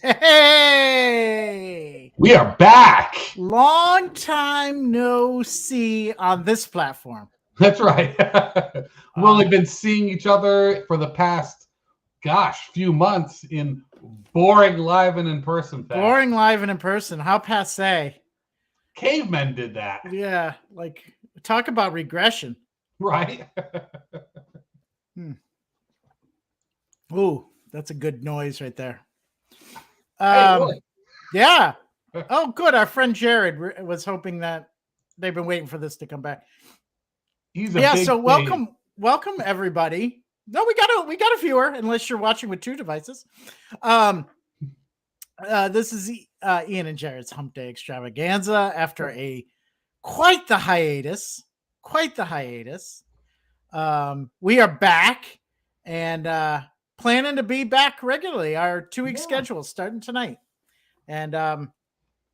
Hey! We are back. Long time no see on this platform. That's right. We've only been seeing each other for the past, few months in boring live and in person Boring fashion. live and in person. How passe. Cavemen did that, Yeah, like talk about regression. right? Hmm. Ooh, that's a good noise right there. Hey, look. Yeah. Oh, good. Our friend Jerrod was hoping that they've been waiting for this to come back. He's a Yeah, big so fan. welcome everybody. No, we got a viewer, unless you're watching with two devices. This is Ian and Jared's Humpday Extravaganza after a quite the hiatus. Quite the hiatus. We are back and planning to be back regularly. Our 2 week schedule starting tonight. And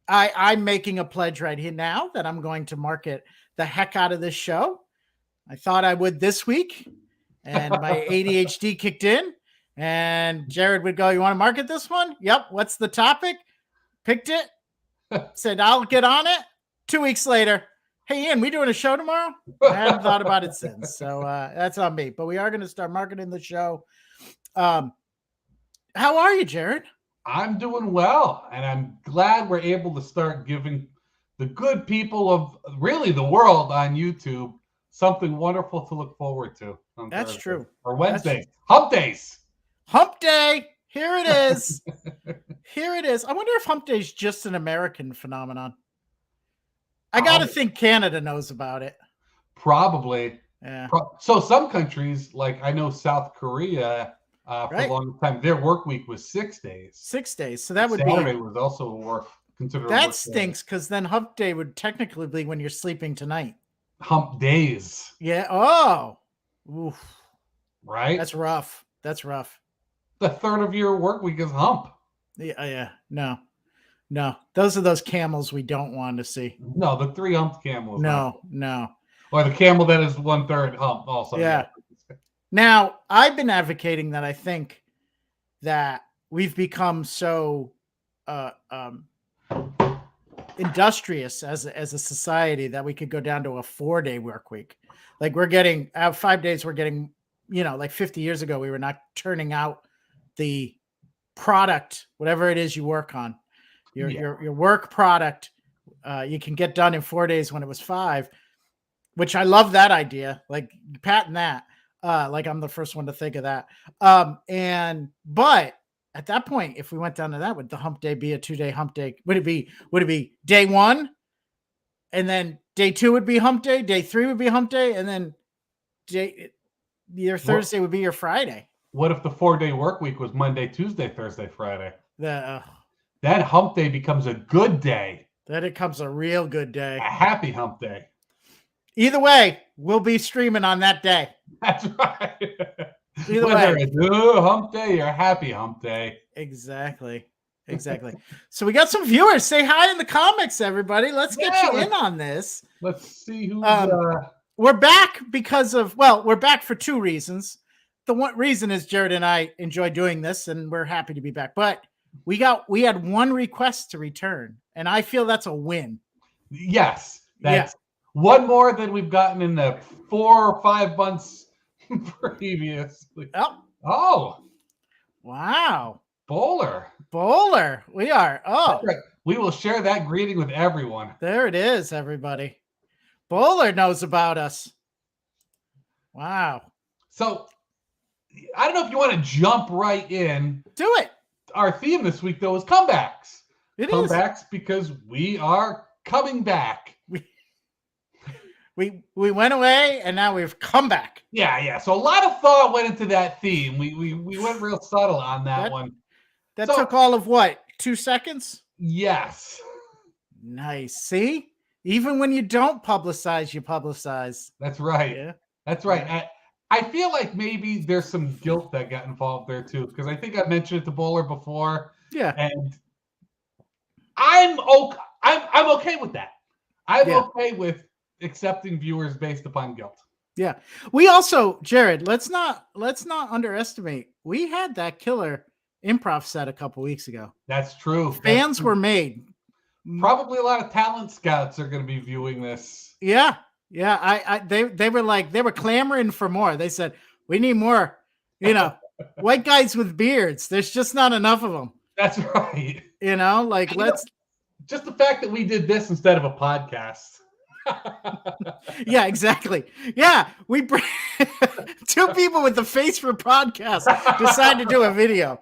I'm making a pledge right here now that I'm going to market the heck out of this show. I thought I would this week, and my ADHD kicked in. And Jerrod would go, "You want to market this one?" Yep. What's the topic? Picked it. Said, "I'll get on it." 2 weeks later, "Hey, Ian, we doing a show tomorrow?" I hadn't thought about it since. So that's on me. But we are going to start marketing the show. How are you, Jerrod? I'm doing well, and I'm glad we're able to start giving the good people of really the world on YouTube something wonderful to look forward to on That's Thursday true. or Wednesdays. Hump days. Hump Day. Here it is. Here it is. I wonder if Hump Day is just an American phenomenon. I got to think Canada knows about it. Probably. Yeah. So some countries, like I know South Korea, for a long time, their work week was 6 days. 6 days. So that would Saturday be was also a work considered. That stinks because then Hump Day would technically be when you're sleeping tonight. Hump days. Yeah. Oh. Oof. Right. That's rough. That's rough. The third of your work week is hump. Yeah. Yeah. No. No. Those are those camels we don't want to see. No, the 3 humped camel is no. No. Or the camel that is 1/3 hump also. Yeah. Now, I've been advocating that I think that we've become so industrious as a society that we could go down to a 4-day work week. Like we're getting 5 days, we're getting, like 50 years ago, we were not turning out the product, whatever it is you work on, your work product. You can get done in 4 days when it was 5, which I love that idea. Like patent that. Like I'm the first one to think of that. But at that point, if we went down to that, would the hump day be a 2-day hump day? Would it be day 1? And then day 2 would be hump day. Day 3 would be hump day. And then your Thursday would be your Friday. What if the 4-day work week was Monday, Tuesday, Thursday, Friday? Then hump day becomes a good day. Then it comes a real good day. A happy hump day. Either way, we'll be streaming on that day. That's right. Either Whether way. it's a hump day or a happy hump day. Exactly. So we got some viewers. Say hi in the comments, everybody. Let's get you in on this. Let's see who's we're back we're back for 2 reasons. The one reason is Jerrod and I enjoy doing this and we're happy to be back. But we had one request to return, and I feel that's a win. Yes. That's one more than we've gotten in the 4 or 5 months previously. Oh. Wow. Bowler. We are. Oh. Right. We will share that greeting with everyone. There it is, everybody. Bowler knows about us. Wow. So, I don't know if you want to jump right in. Do it. Our theme this week, though, is comebacks. Comebacks because we are coming back. We went away and now we've come back. Yeah. So a lot of thought went into that theme. We went real subtle on that one. That took all of what? 2 seconds? Yes. Nice. See? Even when you don't publicize, you publicize. That's right. Yeah. That's right. I feel like maybe there's some guilt that got involved there too, because I think I mentioned it to Bowler before. Yeah. And I'm okay with that. I'm okay with accepting viewers based upon guilt. Yeah. We also, Jerrod, let's not underestimate. We had that killer improv set a couple weeks ago. That's true. Fans were made. Probably a lot of talent scouts are going to be viewing this. Yeah. They were clamoring for more. They said, we need more, white guys with beards. There's just not enough of them. That's right. Just the fact that we did this instead of a podcast. Yeah, exactly. Yeah, we bring 2 people with the face for podcast decide to do a video.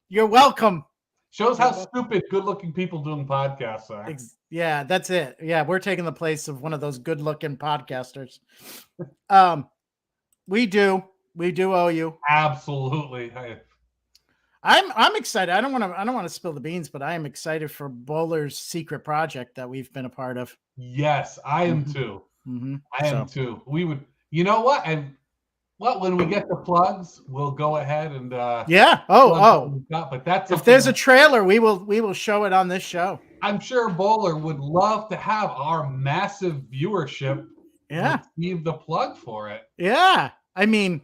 You're welcome. Shows how stupid good-looking people doing podcasts are. Yeah, that's it. Yeah, we're taking the place of one of those good-looking podcasters. We do owe you. Absolutely. I'm excited. I don't want to spill the beans, but I am excited for Bowler's secret project that we've been a part of. Yes, I am too. Mm-hmm. I am too. We would, you know what? And when we get the plugs, we'll go ahead and yeah. But that's if there's a trailer, we will show it on this show. I'm sure Bowler would love to have our massive viewership. Yeah. Receive the plug for it. Yeah. I mean,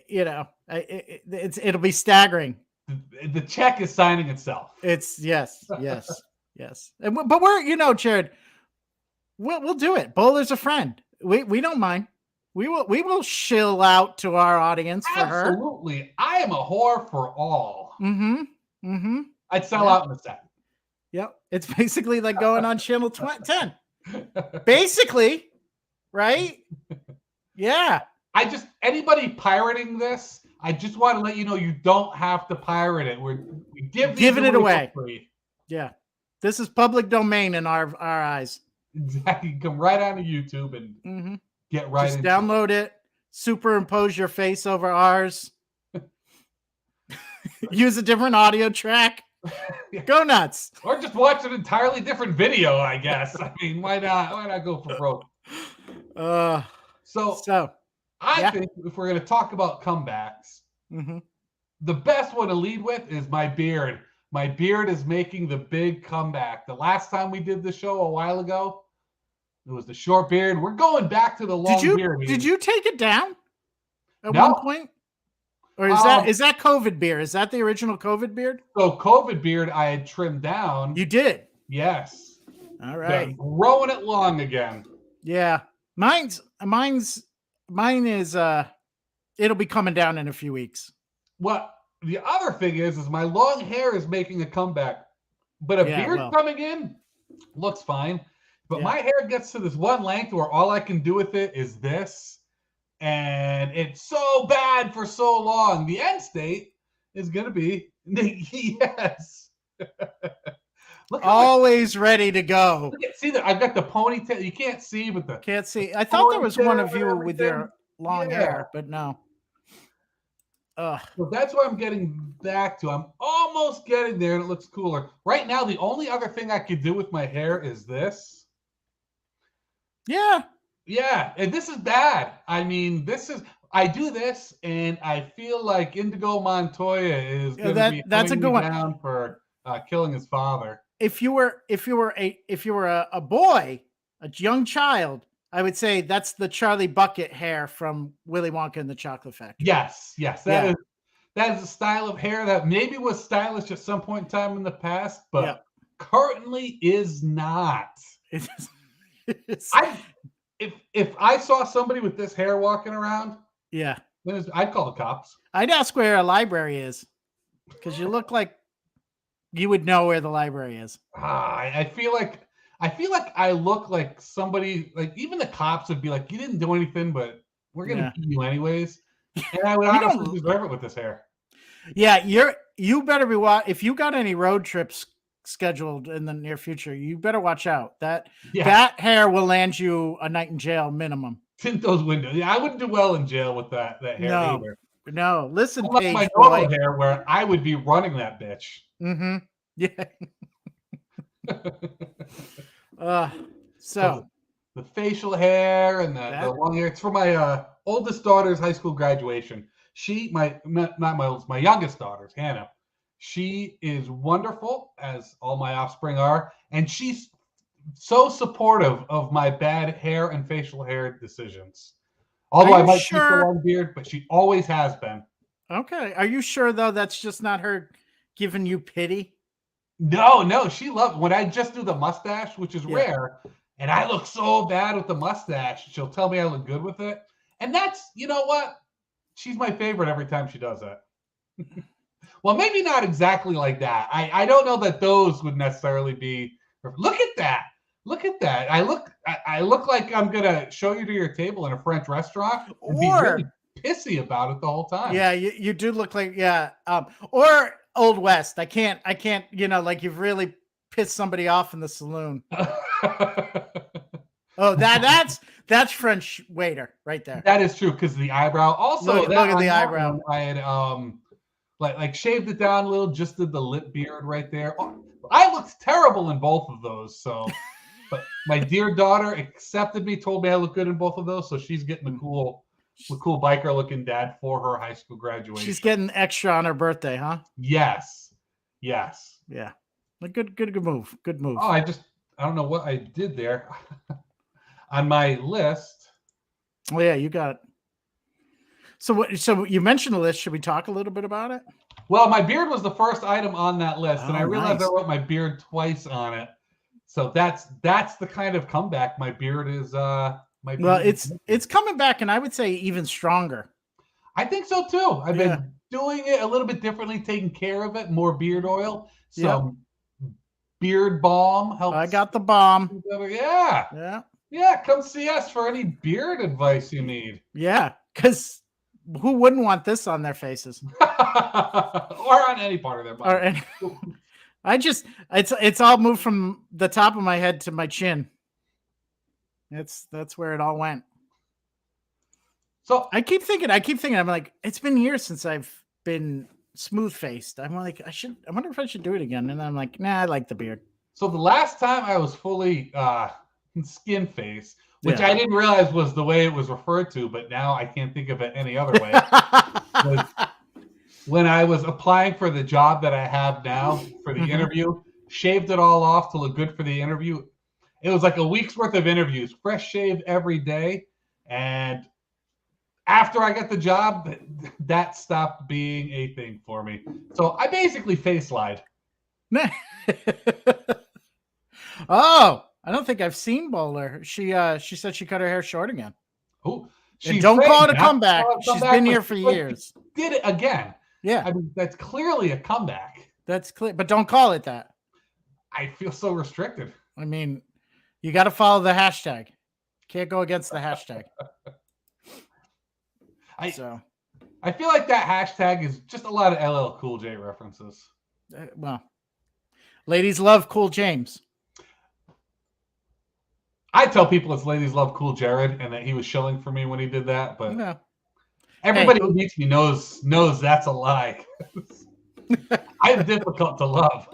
it'll be staggering. The check is signing itself. It's yes. But we're, Jerrod, we'll do it. Bowler's a friend. We don't mind. We will shill out to our audience for her. Absolutely. I am a whore for all. Mm-hmm. I'd sell out in a second. Yep. It's basically like going on channel 10. Basically, right? Yeah. Anybody pirating this, I just want to let you know you don't have to pirate it. We're giving it away. Free. Yeah. This is public domain in our eyes. Exactly. Come right onto YouTube and get right into download it, superimpose your face over ours. Use a different audio track. Go nuts. Or just watch an entirely different video, I guess. I mean, why not go for broke? So I think if we're going to talk about comebacks, the best one to lead with is my beard. My beard is making the big comeback. The last time we did the show a while ago, it was the short beard. We're going back to the long beard. Did you take it down at one point? Or is that COVID beard? Is that the original COVID beard? So COVID beard I had trimmed down. You did? Yes. All right. Growing it long again. Yeah. Mine is it'll be coming down in a few weeks. Well, the other thing is my long hair is making a comeback, but a beard coming in looks fine. But my hair gets to this one length where all I can do with it is this, and it's so bad for so long. The end state is going to be yes. Always ready to go. See that I've got the ponytail. You can't see, but can't see. I thought there was one of you with your long hair, but no. So that's what I'm getting back to. I'm almost getting there, and it looks cooler. Right now, the only other thing I could do with my hair is this. Yeah. Yeah, and this is bad. I mean, I do this, and I feel like Indigo Montoya is going to be that's a good one down for killing his father. If you were a boy, a young child, I would say that's the Charlie Bucket hair from Willy Wonka and the Chocolate Factory. Yes. That is a style of hair that maybe was stylish at some point in time in the past, but currently is not. If I saw somebody with this hair walking around, I'd call the cops. I'd ask where a library is, because you look like you would know where the library is. I feel like I look like somebody, like even the cops would be like, you didn't do anything, but we're going to beat you anyways. And I would honestly deserve it with this hair. Yeah, you better be if you got any road trips scheduled in the near future, you better watch out. That hair will land you a night in jail minimum. Tint those windows. Yeah, I wouldn't do well in jail with that hair either. No, listen, Paige, my normal hair where I would be running that bitch. Mm-hmm. Yeah. So the facial hair and the long hair. It's for my oldest daughter's high school graduation. My youngest daughter's, Hannah. She is wonderful, as all my offspring are, and she's so supportive of my bad hair and facial hair decisions. Although I might keep the long beard, but she always has been. Okay. Are you sure though that's just not her giving you pity? No, she loved when I just do the mustache, which is Yeah. rare, and I look so bad with the mustache. She'll tell me I look good with it. And that's, you know what? She's my favorite every time she does that. Well, maybe not exactly like that. I don't know that those would necessarily be. Look at that. Look at that. I look like I'm gonna show you to your table in a French restaurant and be really pissy about it the whole time. Yeah, you do look like or Old West. I can't, like you've really pissed somebody off in the saloon. Oh, that's French waiter right there. That is true because the eyebrow. Also, look at the eyebrow. I had like shaved it down a little, just did the lip beard right there. Oh, I looked terrible in both of those. So, but my dear daughter accepted me, told me I look good in both of those. So she's getting the cool biker looking dad for her high school graduation. She's getting extra on her birthday, huh? Yes. Yeah. A good move. Good move. Oh, I don't know what I did there on my list. Oh yeah, you got it. So you mentioned the list. Should we talk a little bit about it? Well, my beard was the first item on that list, and I realized nice. I wrote my beard twice on it. So that's the kind of comeback my beard is. It's coming back, and I would say even stronger. I think so too. I've been doing it a little bit differently, taking care of it, more beard oil. So beard balm helps. I got the balm. Yeah. Come see us for any beard advice you need. Yeah, because who wouldn't want this on their faces or on any part of their body? It's all moved from the top of my head to my chin. That's where it all went. So I keep thinking, I'm like, it's been years since I've been smooth faced. I'm like, I wonder if I should do it again. And I'm like, nah, I like the beard. So the last time I was fully skin face, which I didn't realize was the way it was referred to, but now I can't think of it any other way. Was when I was applying for the job that I have now for the interview, shaved it all off to look good for the interview. It was like a week's worth of interviews, fresh shave every day. And after I got the job, that stopped being a thing for me. So I basically face lied. Oh, I don't think I've seen Bowler. She said she cut her hair short again. Oh, don't call it a comeback. She's been here for years. Did it again. Yeah. I mean, that's clearly a comeback. That's clear, but don't call it that. I feel so restricted. I mean, you got to follow the hashtag. Can't go against the hashtag. I feel like that hashtag is just a lot of LL Cool J references. Well, ladies love Cool James. I tell people it's ladies love Cool Jerrod and that he was shilling for me when he did that, but everybody who meets me knows that's a lie. I'm difficult to love.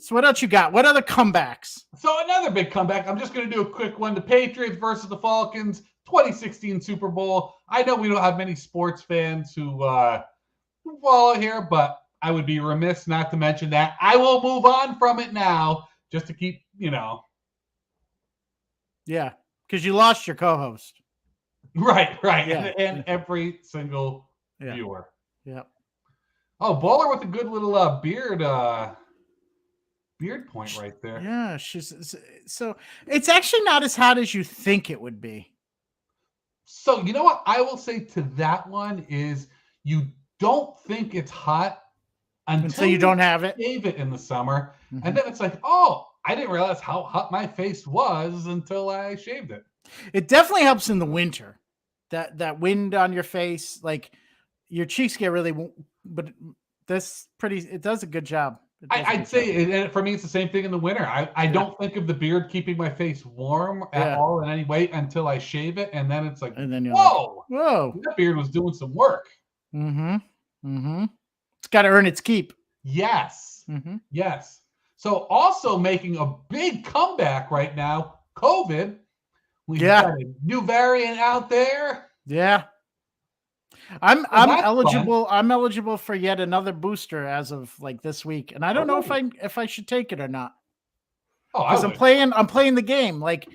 So what else you got? What other comebacks? So another big comeback. I'm just going to do a quick one. The Patriots versus the Falcons, 2016 Super Bowl. I know we don't have many sports fans who follow here, but I would be remiss not to mention that. I will move on from it now just to keep, Yeah, because you lost your co-host. Right. Yeah. And every single viewer. Yeah. Oh, Bowler with a good little beard point right there. Yeah, so it's actually not as hot as you think it would be. So you know what I will say to that one is you don't think it's hot until you don't have it. Shave it in the summer, and then it's like, oh, I didn't realize how hot my face was until I shaved it. It definitely helps in the winter. That wind on your face, like your cheeks get really, but it does a good job. I'd say, and for me, it's the same thing in the winter. I don't think of the beard keeping my face warm at all in any way until I shave it, and then it's like, and then you're whoa, that beard was doing some work. It's got to earn its keep. Yes. Yes. So also making a big comeback right now, COVID. We've got a new variant out there. Yeah. I'm eligible. Fun. I'm eligible for yet another booster as of like this week, and I don't know if I should take it or not. Oh, because I'm playing the game. Like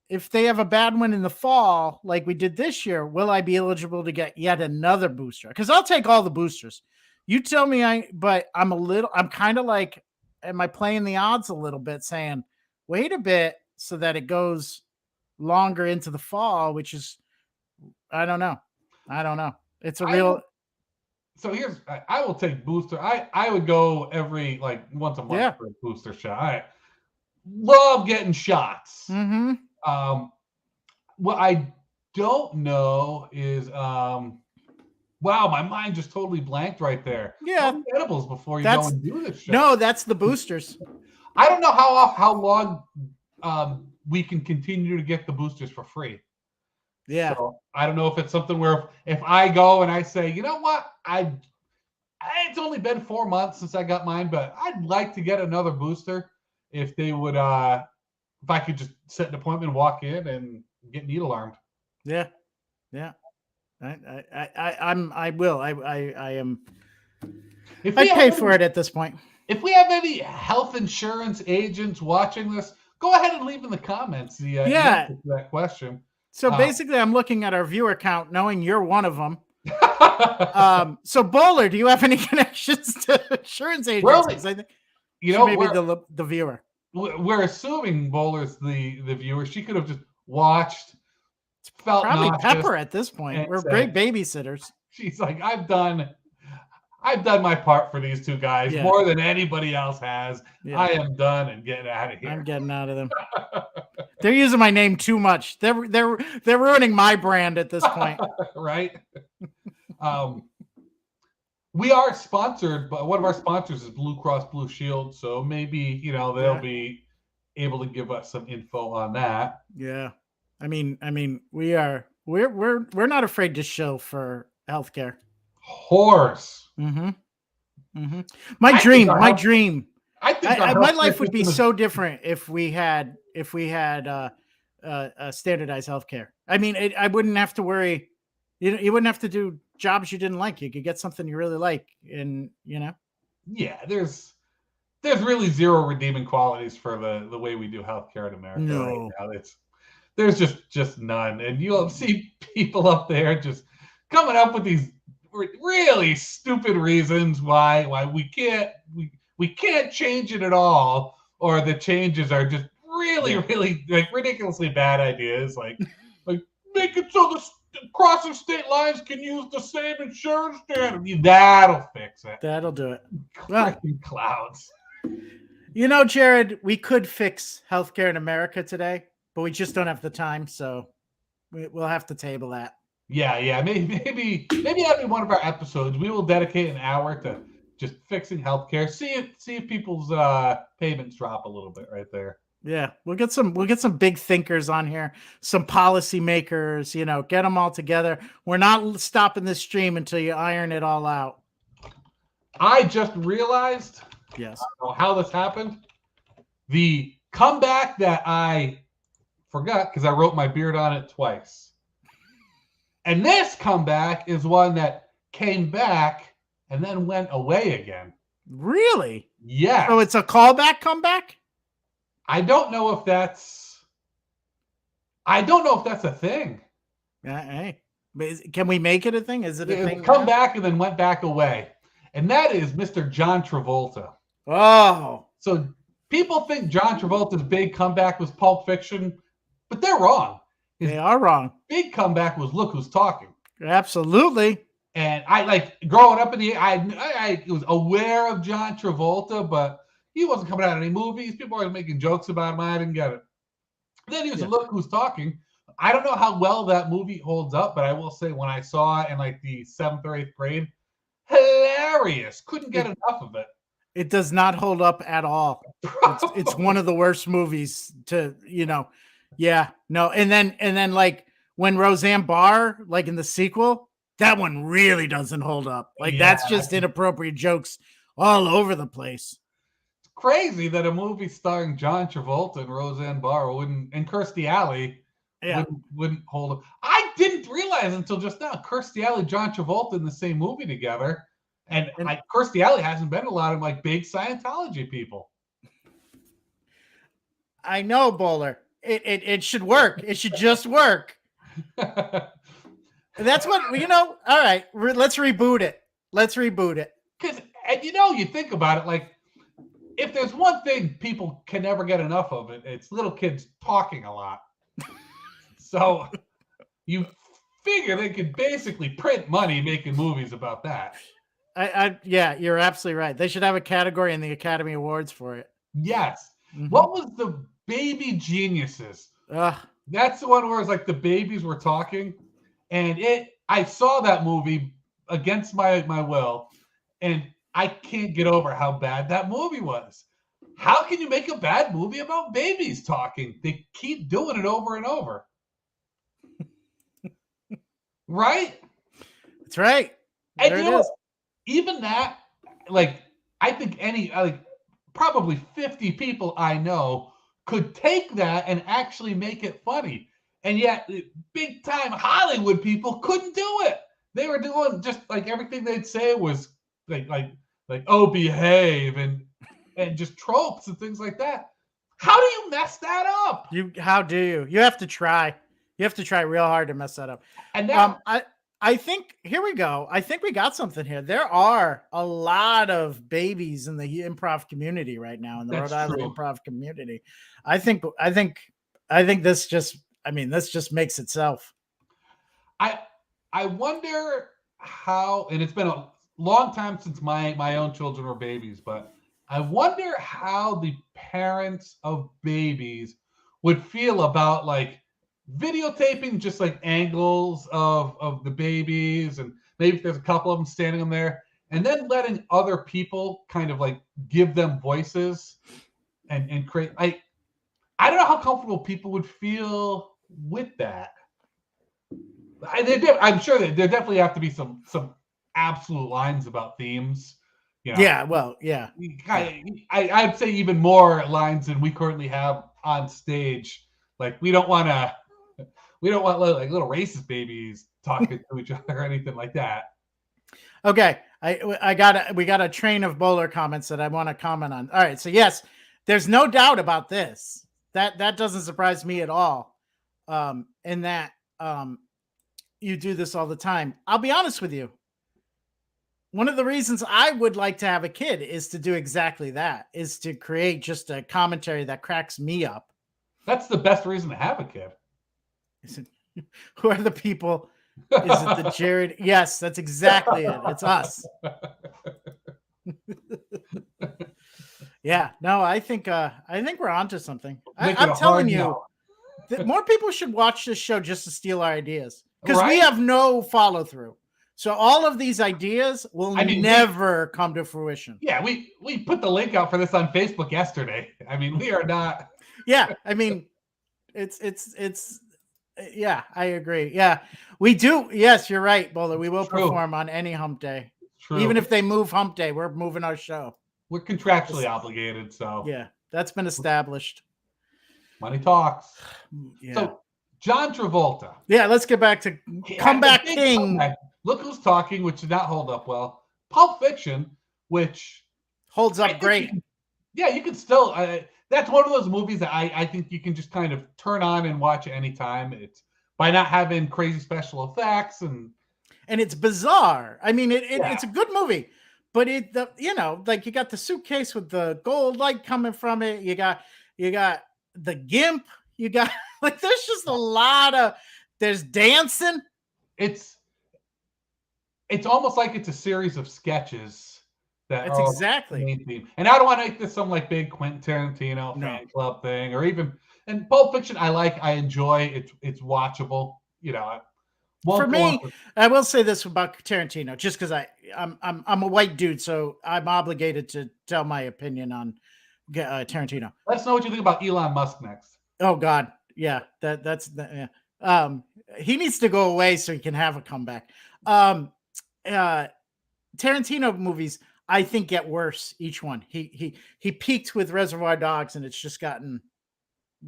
if they have a bad one in the fall, like we did this year, will I be eligible to get yet another booster? Because I'll take all the boosters. You tell me, but I'm kind of like, am I playing the odds a little bit, saying, wait a bit, so that it goes longer into the fall, which is, I don't know. It's a real. So I will take booster. I would go every once a month for a booster shot. I love getting shots. Mm-hmm. What I don't know is wow, my mind just totally blanked right there. Yeah, edibles before you go and do this shit. No, that's the boosters. I don't know how long we can continue to get the boosters for free. Yeah. So I don't know if it's something where if I go and I say, you know what, it's only been 4 months since I got mine, but I'd like to get another booster. If they would, if I could just set an appointment, walk in, and get needle armed. Yeah. I will. I am. I pay for it at this point. If we have any health insurance agents watching this, go ahead and leave in the comments the answer to that question. So basically, I'm looking at our viewer count, knowing you're one of them. So Bowler, do you have any connections to insurance agencies? I think maybe the viewer. We're assuming Bowler's the viewer. She could have just watched. Felt probably nauseous, Pepper at this point. We're great babysitters. She's like, I've done my part for these two guys more than anybody else has. Yeah. I am done and getting out of here. I'm getting out of them. They're using my name too much. They're ruining my brand at this point. Right? We are sponsored, but one of our sponsors is Blue Cross Blue Shield, so maybe they'll be able to give us some info on that. Yeah. I mean, we're not afraid to show for healthcare. Horse. Mm-hmm. Mm-hmm. My dream. I think my life would be so different if we had standardized healthcare. I mean, I wouldn't have to worry. You wouldn't have to do jobs you didn't like. You could get something you really like, and Yeah, there's really zero redeeming qualities for the way we do healthcare in America right now. There's just none, and you'll see people up there just coming up with these really stupid reasons why we can't change it at all, or the changes are just really ridiculously bad ideas, like make it so the crossing state lines can use the same insurance standard. That'll fix it. That'll do it. Freaking clouds. Jerrod, we could fix healthcare in America today, but we just don't have the time, so we'll have to table that. Yeah. Maybe that'll be one of our episodes. We will dedicate an hour to just fixing healthcare. See if people's payments drop a little bit right there. Yeah, we'll get some big thinkers on here, some policy makers. Get them all together. We're not stopping this stream until you iron it all out. I just realized. Yes. I don't know how this happened. The comeback that I forgot because I wrote my beard on it twice. And this comeback is one that came back and then went away again. Really? Yeah. So it's a callback comeback? I don't know if that's a thing. Hey, can we make it a thing? Is it a thing? Come back and then went back away. And that is Mr. John Travolta. Oh. So people think John Travolta's big comeback was Pulp Fiction, but they're wrong. They are wrong. Big comeback was Look Who's Talking. Absolutely. And I growing up I was aware of John Travolta, but he wasn't coming out in any movies. People were making jokes about him. I didn't get it. And then he was Look Who's Talking. I don't know how well that movie holds up, but I will say when I saw it in the 7th or 8th grade, hilarious. Couldn't get enough of it. It does not hold up at all. It's one of the worst movies to, yeah, no. And then when Roseanne Barr, in the sequel, that one really doesn't hold up. That's just inappropriate jokes all over the place. It's crazy that a movie starring John Travolta and Roseanne Barr and Kirstie Alley wouldn't hold up. I didn't realize until just now Kirstie Alley, John Travolta in the same movie together. And Kirstie Alley hasn't been a lot of big Scientology people. I know, Bowler. It should work. It should just work. That's what All right, let's reboot it. Let's reboot it. Because you think about it, like if there's one thing people can never get enough of it's little kids talking a lot. So you figure they could basically print money making movies about that. Yeah, you're absolutely right. They should have a category in the Academy Awards for it. Yes. Mm-hmm. What was the Baby Geniuses? That's the one where it's like the babies were talking, and I saw that movie against my will, and I can't get over how bad that movie was. How can you make a bad movie about babies talking? They keep doing it over and over. Right? That's right. And there it is. Even that, like, I think probably 50 people I know could take that and actually make it funny. And yet, big time Hollywood people couldn't do it. They were doing just like everything they'd say was like oh, behave and just tropes and things like that. How do you mess that up? How do you? You have to try. You have to try real hard to mess that up. And now, I think here we go. I think we got something here. There are a lot of babies in the improv community right now, in the Rhode Island improv community. I think this just makes itself. I wonder how, and it's been a long time since my own children were babies, but I wonder how the parents of babies would feel about like videotaping just like angles of the babies, and maybe if there's a couple of them standing on there, and then letting other people kind of like give them voices and create. I don't know how comfortable people would feel with that. I'm sure that there definitely have to be some absolute lines about themes. Yeah, well, yeah. I'd say even more lines than we currently have on stage. Like we don't want like little racist babies talking to each other or anything like that. Okay, we got a train of bowler comments that I want to comment on. All right, so yes, there's no doubt about this. That doesn't surprise me at all. In that you do this all the time. I'll be honest with you. One of the reasons I would like to have a kid is to do exactly that, is to create just a commentary that cracks me up. That's the best reason to have a kid. Who are the people? Is it the Jerrod? Yes, that's exactly it. It's us. Yeah, no, I think we're onto something. I'm telling you that more people should watch this show just to steal our ideas, because we have no follow through. So all of these ideas will never come to fruition. Yeah, we put the link out for this on Facebook yesterday. I mean, we are not. Yeah, I mean, it's. Yeah, I agree. Yeah, we do. Yes, you're right, Bowler. We will perform on any hump day. True. Even if they move hump day, we're moving our show. We're contractually obligated, so. Yeah, that's been established. Money talks. Yeah. So, John Travolta. Yeah, let's get back to Comeback King. Comeback. Look Who's Talking, which did not hold up well. Pulp Fiction, which holds up great. You can still. That's one of those movies that I think you can just kind of turn on and watch at any time. It's by not having crazy special effects and it's bizarre. I mean, it's a good movie, but like you got the suitcase with the gold light coming from it. You got the gimp. You got like there's just a lot of there's dancing. It's almost like it's a series of sketches. That's exactly. And I don't want to make this some like big Quentin Tarantino fan club thing, or even. And Pulp Fiction, I enjoy. It's watchable. For me, I will say this about Tarantino, just because I'm a white dude, so I'm obligated to tell my opinion on Tarantino. Let's know what you think about Elon Musk next. Oh God, yeah, that's he needs to go away so he can have a comeback. Tarantino movies, I think, get worse each one. He peaked with Reservoir Dogs, and it's just gotten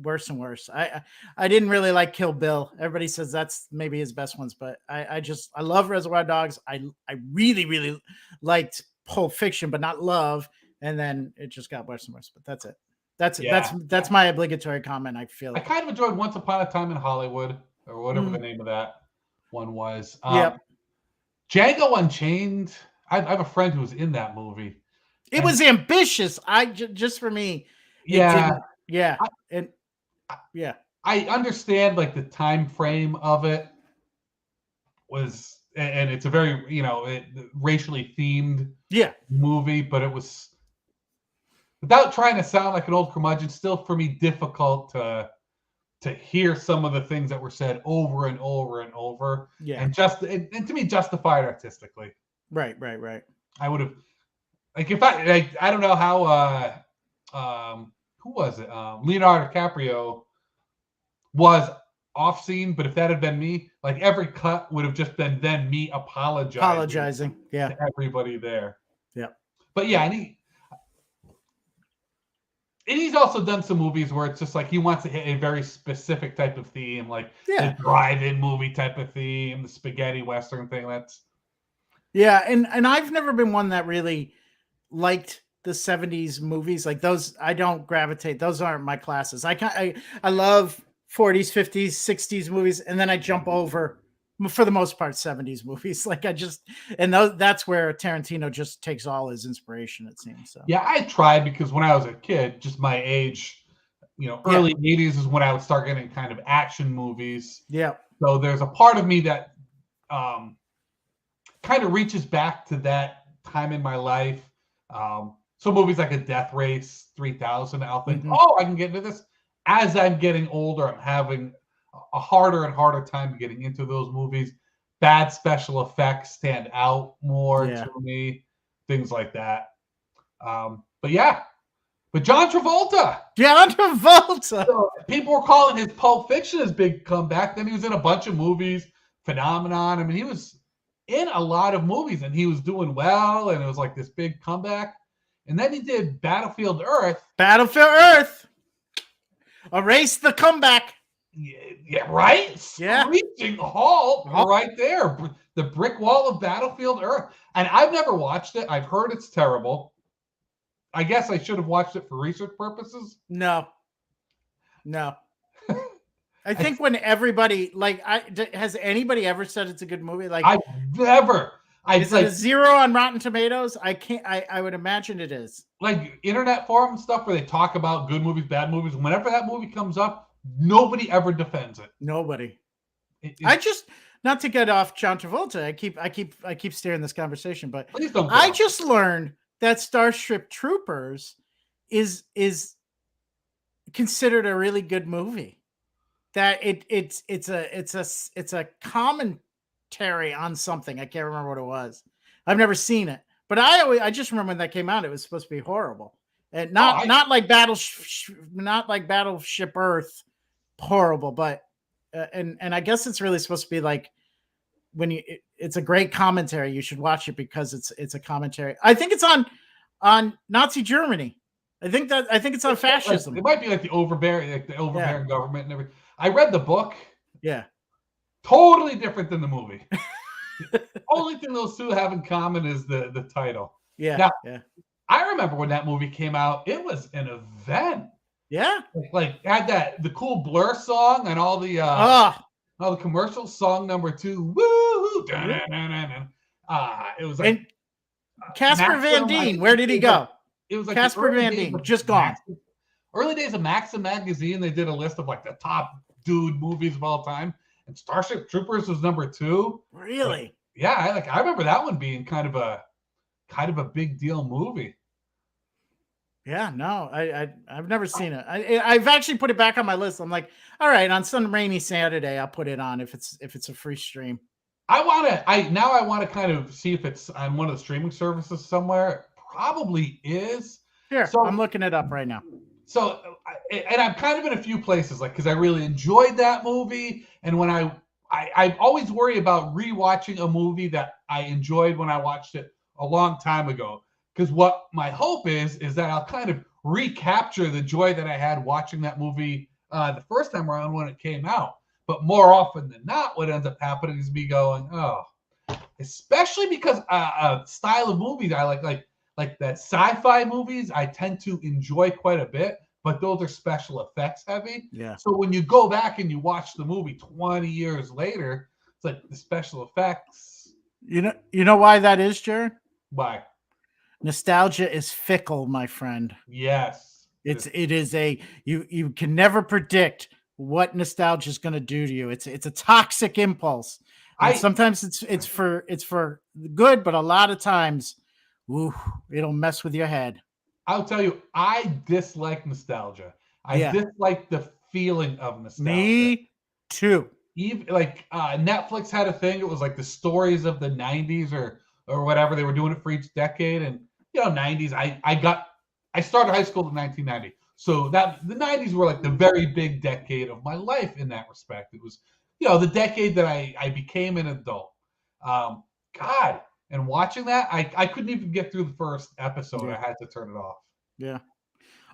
worse and worse. I didn't really like Kill Bill. Everybody says that's maybe his best ones, but I love Reservoir Dogs. I really, really liked Pulp Fiction, but not love. And then it just got worse and worse. But that's it. That's my obligatory comment. I feel I kind of enjoyed Once Upon a Time in Hollywood, or whatever the name of that one was. Django Unchained. I have a friend who was in that movie. It was ambitious. Just for me, yeah, I understand like the time frame of it was, and it's a very racially themed movie, but it was, without trying to sound like an old curmudgeon, still for me difficult to hear some of the things that were said over and over and over, and to me justified artistically. Right. I would have, like, if I don't know how who was it? Leonardo DiCaprio was off scene, but if that had been me, like every cut would have just been then me apologizing to everybody there. But and he's also done some movies where it's just like he wants to hit a very specific type of theme, like the drive-in movie type of theme, the spaghetti western thing. And I've never been one that really liked the 70s movies. Like those, I don't gravitate. Those aren't my classes. I love 40s, 50s, 60s movies, and then I jump over, for the most part, 70s movies. Like that's where Tarantino just takes all his inspiration, it seems. So I tried, because when I was a kid, just my age, early 80s is when I would start getting kind of action movies. So there's a part of me that kind of reaches back to that time in my life. So movies like A Death Race, 3000, I'll think, I can get into this. As I'm getting older, I'm having a harder and harder time getting into those movies. Bad special effects stand out more to me, things like that. But John Travolta. So people were calling his Pulp Fiction his big comeback. Then he was in a bunch of movies, Phenomenon. I mean, he was in a lot of movies, and he was doing well, and it was like this big comeback. And then he did Battlefield Earth. Erase the comeback. Right? Screeching halt right there. The brick wall of Battlefield Earth. And I've never watched it. I've heard it's terrible. I guess I should have watched it for research purposes. No. I think when everybody, has anybody ever said it's a good movie? Like, I've never. Is it a 0 on Rotten Tomatoes? I would imagine it is. Like internet forum stuff where they talk about good movies, bad movies. Whenever that movie comes up, nobody ever defends it. Nobody. I just, not to get off John Travolta, I keep steering this conversation, but I just learned that Starship Troopers is considered a really good movie. That it's a commentary on something. I can't remember what it was. I've never seen it, but I just remember when that came out, it was supposed to be horrible, and not like Battleship Earth horrible, but and I guess it's really supposed to be like, when it's a great commentary. You should watch it because it's a commentary. I think it's on Nazi Germany. I think it's on fascism. It might be like the overbearing government and everything. I read the book. Yeah. Totally different than the movie. The only thing those two have in common is the title. Yeah. Now, I remember when that movie came out, it was an event. Yeah. Like had the cool Blur song and all the commercials. Song number 2. Woo! It was like, and Casper Van Dien. Where did he go? It was like Casper Van Dien, just gone. Early days of Maxim magazine, they did a list of like the top dude movies of all time, and Starship Troopers was number 2. Really? But, I remember that one being kind of a big deal movie. Yeah, no, I've never seen it. I've actually put it back on my list. I'm like, all right, on some rainy Saturday, I'll put it on if it's a free stream. I want to kind of see if it's on one of the streaming services somewhere. It probably is. Here, so I'm looking it up right now. So, and I'm kind of in a few places, like, because I really enjoyed that movie, and when I always worry about rewatching a movie that I enjoyed when I watched it a long time ago, because what my hope is that I'll kind of recapture the joy that I had watching that movie the first time around when it came out. But more often than not, what ends up happening is me going, especially because a style of movies I like that sci-fi movies I tend to enjoy quite a bit, but those are special effects heavy. Yeah. So when you go back and you watch the movie 20 years later, it's like the special effects. You know why that is, Jerrod? Why? Nostalgia is fickle, my friend. Yes. It is you can never predict what nostalgia is going to do to you. It's a toxic impulse. And sometimes it's for good, but a lot of times, it'll mess with your head. I'll tell you, I dislike nostalgia. I dislike the feeling of nostalgia. Me too. Even like Netflix had a thing. It was like the stories of the '90s or whatever. They were doing it for each decade, and '90s. I started high school in 1990, so that the '90s were like the very big decade of my life in that respect. It was the decade that I became an adult. God, and watching that, I couldn't even get through the first episode. I had to turn it off. Yeah.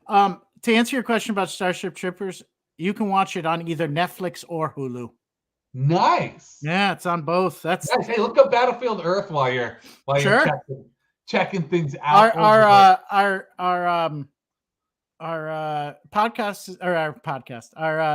To answer your question about Starship Troopers, you can watch it on either Netflix or Hulu. Nice. Yeah, it's on both. That's nice. Hey, look up Battlefield Earth while you're checking things out. Our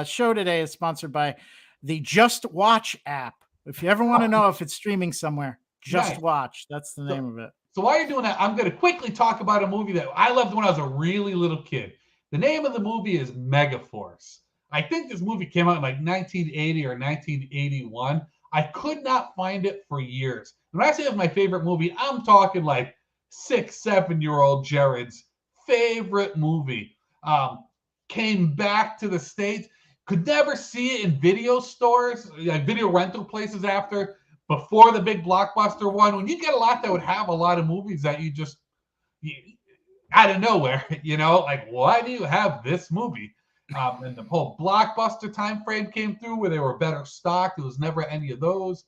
show today is sponsored by the Just Watch app. If you ever want to know if it's streaming somewhere, Just Watch. That's the name of it. So while you're doing that, I'm going to quickly talk about a movie that I loved when I was a really little kid. The name of the movie is Megaforce. I think this movie came out in like 1980 or 1981. I could not find it for years. When I say it's my favorite movie, I'm talking like 6-7-year-old Jerrod's favorite movie. Came back to the States, could never see it in video stores, like video rental places before the big blockbuster one. When you get a lot that would have a lot of movies that you just out of nowhere, like, why do you have this movie? And the whole blockbuster time frame came through where they were better stocked. There was never any of those.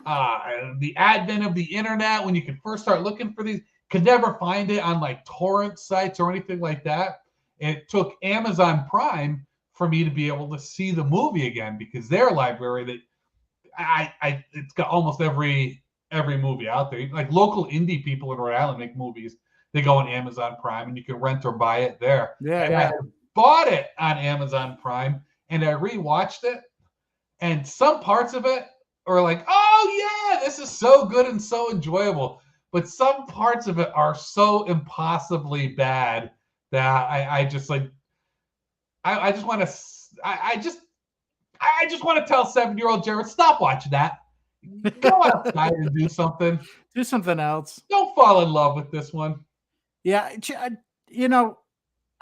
The advent of the internet, when you could first start looking for these, could never find it on like torrent sites or anything like that. It took Amazon Prime for me to be able to see the movie again, because their library, it's got almost every movie out there. Like local indie people in Rhode Island make movies. They go on Amazon Prime and you can rent or buy it there. I bought it on Amazon Prime and I rewatched it, and some parts of it are like, oh yeah, this is so good and so enjoyable. But some parts of it are so impossibly bad that I just want to tell 7-year-old Jerrod, stop watching that. Go outside and do something. Do something else. Don't fall in love with this one. Yeah,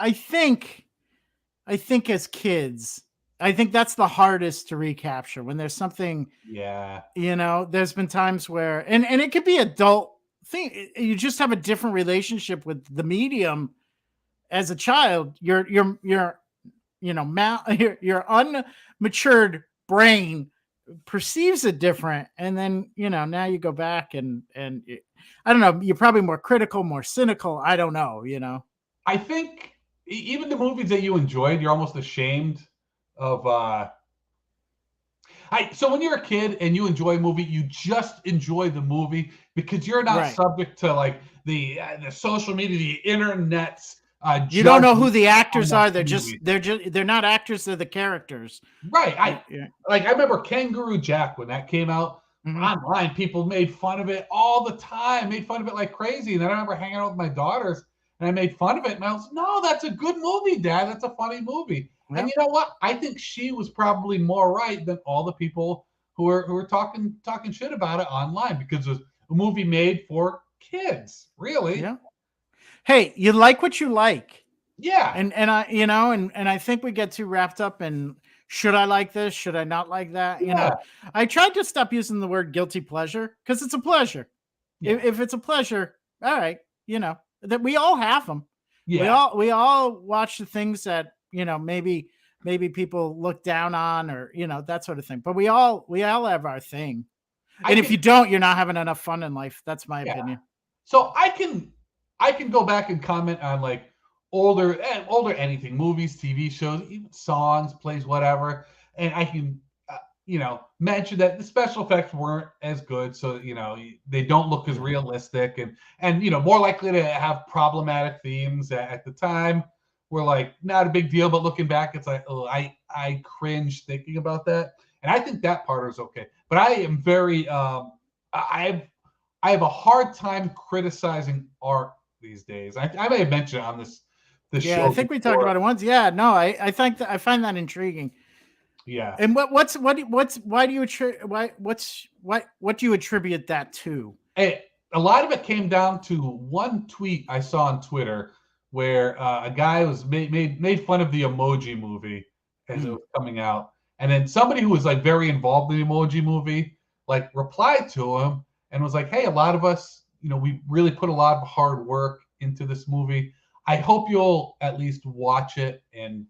I think as kids, I think that's the hardest to recapture when there's something. Yeah. There's been times where, and it could be adult thing. You just have a different relationship with the medium as a child. Your unmatured brain perceives it different, and then now you go back and I don't know, you're probably more critical, more cynical. I don't know. I think even the movies that you enjoyed, you're almost ashamed of. So when you're a kid and you enjoy a movie, you just enjoy the movie because you're not subject to like the social media, the internet's. You don't know who the actors are. They're not actors. They're the characters. Right. I remember Kangaroo Jack when that came out. Online. People made fun of it all the time. Made fun of it like crazy. And then I remember hanging out with my daughters and I made fun of it. And I was, no, that's a good movie, Dad. That's a funny movie. Yep. And you know what? I think she was probably more right than all the people who were talking shit about it online, because it was a movie made for kids. Really. Yeah. Hey, you like what you like. Yeah. And I think we get too wrapped up in, should I like this? Should I not like that? Yeah. I tried to stop using the word guilty pleasure, because it's a pleasure. Yeah. If it's a pleasure, all right, that we all have them. Yeah. We all watch the things that, maybe people look down on, or, that sort of thing. But we all have our thing. And if you don't, you're not having enough fun in life. That's my opinion. So I can go back and comment on like older anything, movies, TV shows, even songs, plays, whatever. And I can, mention that the special effects weren't as good. So, they don't look as realistic and more likely to have problematic themes at the time. were like not a big deal, but looking back, it's like, oh, I cringe thinking about that. And I think that part is okay. But I am very I have a hard time criticizing art these days. I may have mentioned it on this show. I think we talked about it once. Yeah, no, I think that I find that intriguing. Yeah. And why do you attribute that to? A lot of it came down to one tweet I saw on Twitter where a guy was made fun of the Emoji Movie as it was coming out, and then somebody who was like very involved in the Emoji Movie like replied to him and was like, "Hey, a lot of us, we really put a lot of hard work into this movie. I hope you'll at least watch it and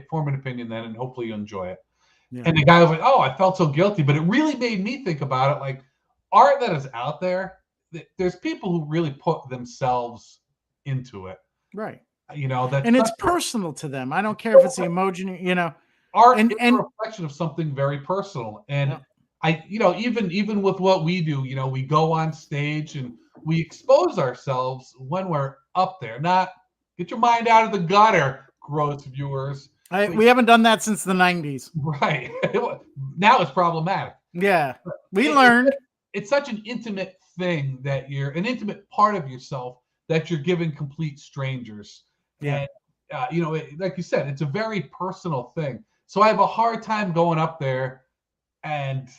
form an opinion then, and hopefully you enjoy it." Yeah. And the guy was like, "Oh, I felt so guilty," but it really made me think about it. Like, art that is out there, there's people who really put themselves into it, right? And it's personal to them. I don't care if it's the emoji, Art is a reflection of something very personal, and even with what we do, we go on stage and we expose ourselves when we're up there. Not get your mind out of the gutter, gross viewers. We haven't done that since the 90s. Right. Now it's problematic. Yeah. We learned. It's such an intimate thing that you're an intimate part of yourself that you're giving complete strangers. Yeah. And, like you said, it's a very personal thing. So I have a hard time going up there and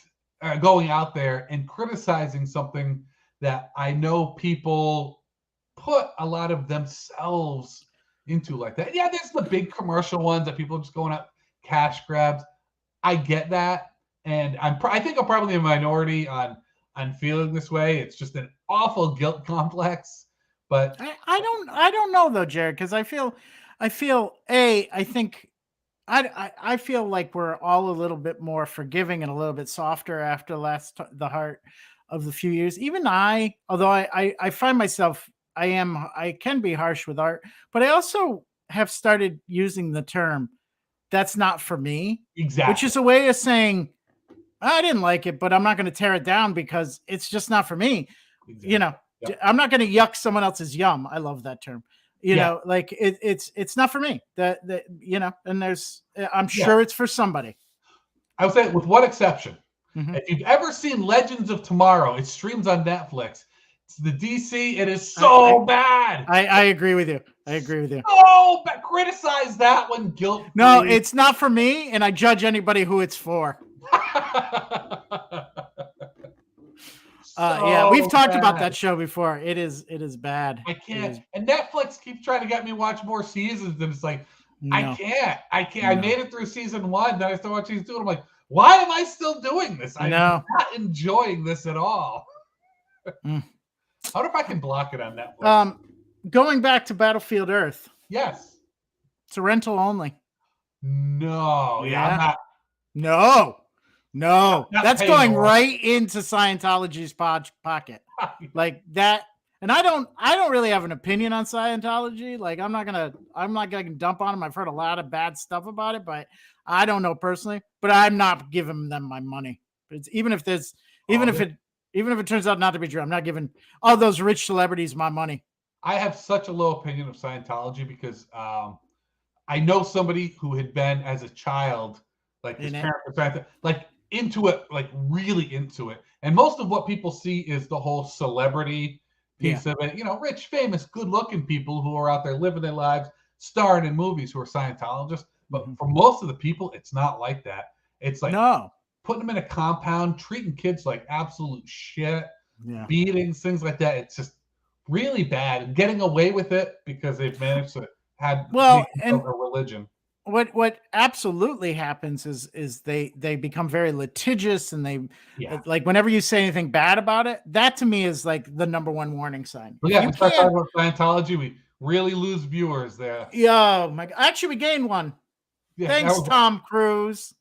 going out there and criticizing something that I know people put a lot of themselves into like that. Yeah, there's the big commercial ones that people are just going out cash grabs. I get that, and I think I'm probably a minority on feeling this way. It's just an awful guilt complex. But I don't know though, Jerrod, because I feel I think I feel like we're all a little bit more forgiving and a little bit softer after the heart of the few years. Even although I find myself, I can be harsh with art, but I also have started using the term "that's not for me," exactly, which is a way of saying I didn't like it, but I'm not going to tear it down because it's just not for me. Exactly. Yep. I'm not going to yuck someone else's yum. I love that term. Like it's not for me. And there's I'm sure it's for somebody. I would say with one exception. Mm-hmm. If you've ever seen Legends of Tomorrow, it streams on Netflix. It's the DC. It is so bad. I agree with you. I agree with you. Oh, but criticize that one, guilt. No, it's not for me, and I judge anybody who it's for. Yeah, we've talked about that show before. It is bad. I can't. And Netflix keeps trying to get me to watch more seasons, and it's like, no. I can't. No. I made it through season 1, then I started watching season 2, and I'm like, why am I still doing this? I'm not enjoying this at all. I wonder if I can block it on Netflix. Going back to Battlefield Earth. Yes. It's a rental only. No. Yeah. I'm not. No. That's going right into Scientology's pocket. Like that. And I don't really have an opinion on Scientology. Like I'm not gonna dump on them. I've heard a lot of bad stuff about it, but I don't know personally. But I'm not giving them my money. It's even if it turns out not to be true, I'm not giving all those rich celebrities my money. I have such a low opinion of Scientology because I know somebody who had been as a child, like his parents, like into it, like really into it. And most of what people see is the whole celebrity piece of it. Rich, famous, good-looking people who are out there living their lives, starring in movies who are Scientologists. But for most of the people, it's not like that. It's like putting them in a compound, treating kids like absolute shit, beatings, things like that. It's just really bad. And getting away with it because they've managed to have a religion. What absolutely happens is they become very litigious, and they like whenever you say anything bad about it, that to me is like the number one warning sign. Well, we start talking about Scientology, we really lose viewers there. Yeah, actually we gained one. Yeah, thanks, Tom Cruise.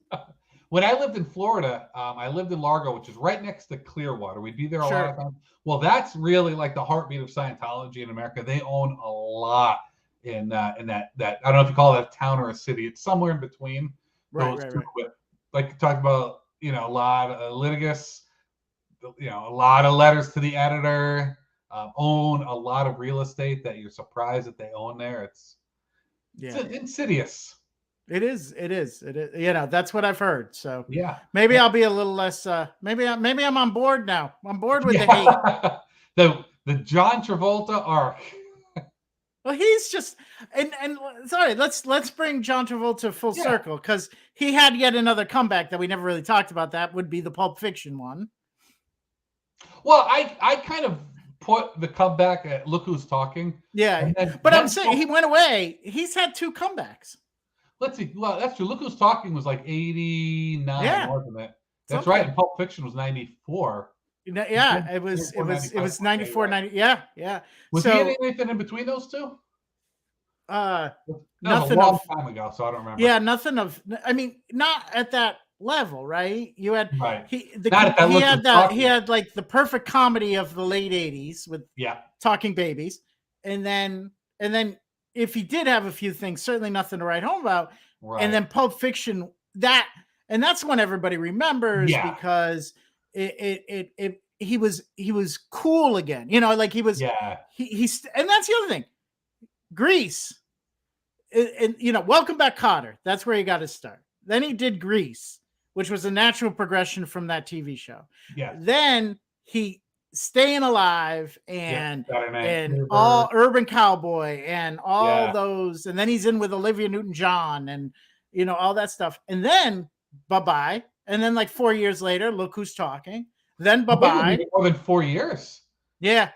When I lived in Florida, I lived in Largo, which is right next to Clearwater. We'd be there a lot of times. Well, that's really like the heartbeat of Scientology in America. They own a lot in that I don't know if you call it a town or a city. It's somewhere in between. Right. Like you talked about, a lot of litigious, a lot of letters to the editor, own a lot of real estate that you're surprised that they own there. Yeah. It's insidious. It is. You know, that's what I've heard. So Yeah. maybe I'll be a little less. Maybe I'm on board now. I'm bored with the hate. the John Travolta arc. Well, he's just and sorry. Let's bring John Travolta full circle, because he had yet another comeback that we never really talked about. That would be the Pulp Fiction one. Well, I kind of put the comeback at Look Who's Talking. Yeah, but I'm saying he went away. He's had 2 comebacks. Let's see. Well, that's true. Look Who's Talking was like 89, wasn't it? That's Something. right. And Pulp Fiction was 94. Yeah, it was 94, 90. Yeah. Was he in anything in between those two? Nothing. A long time ago, so I don't remember. Yeah, nothing of. I mean, not at that level, right? You had he had like the perfect comedy of the late 80s with Talking Babies, and then if he did have a few things, certainly nothing to write home about. Right. And then Pulp Fiction, that's when everybody remembers because he was cool again, you know, like he was. Yeah. He's and that's the other thing. Grease, and you know, Welcome Back, Kotter. That's where he got his start. Then he did Grease, which was a natural progression from that TV show. Yeah. Then he Staying Alive and all Urban Cowboy and all those, and then he's in with Olivia Newton-John and you know all that stuff. And then bye-bye. And then like 4 years later, Look Who's Talking. Then bye-bye. More than 4 years. Yeah.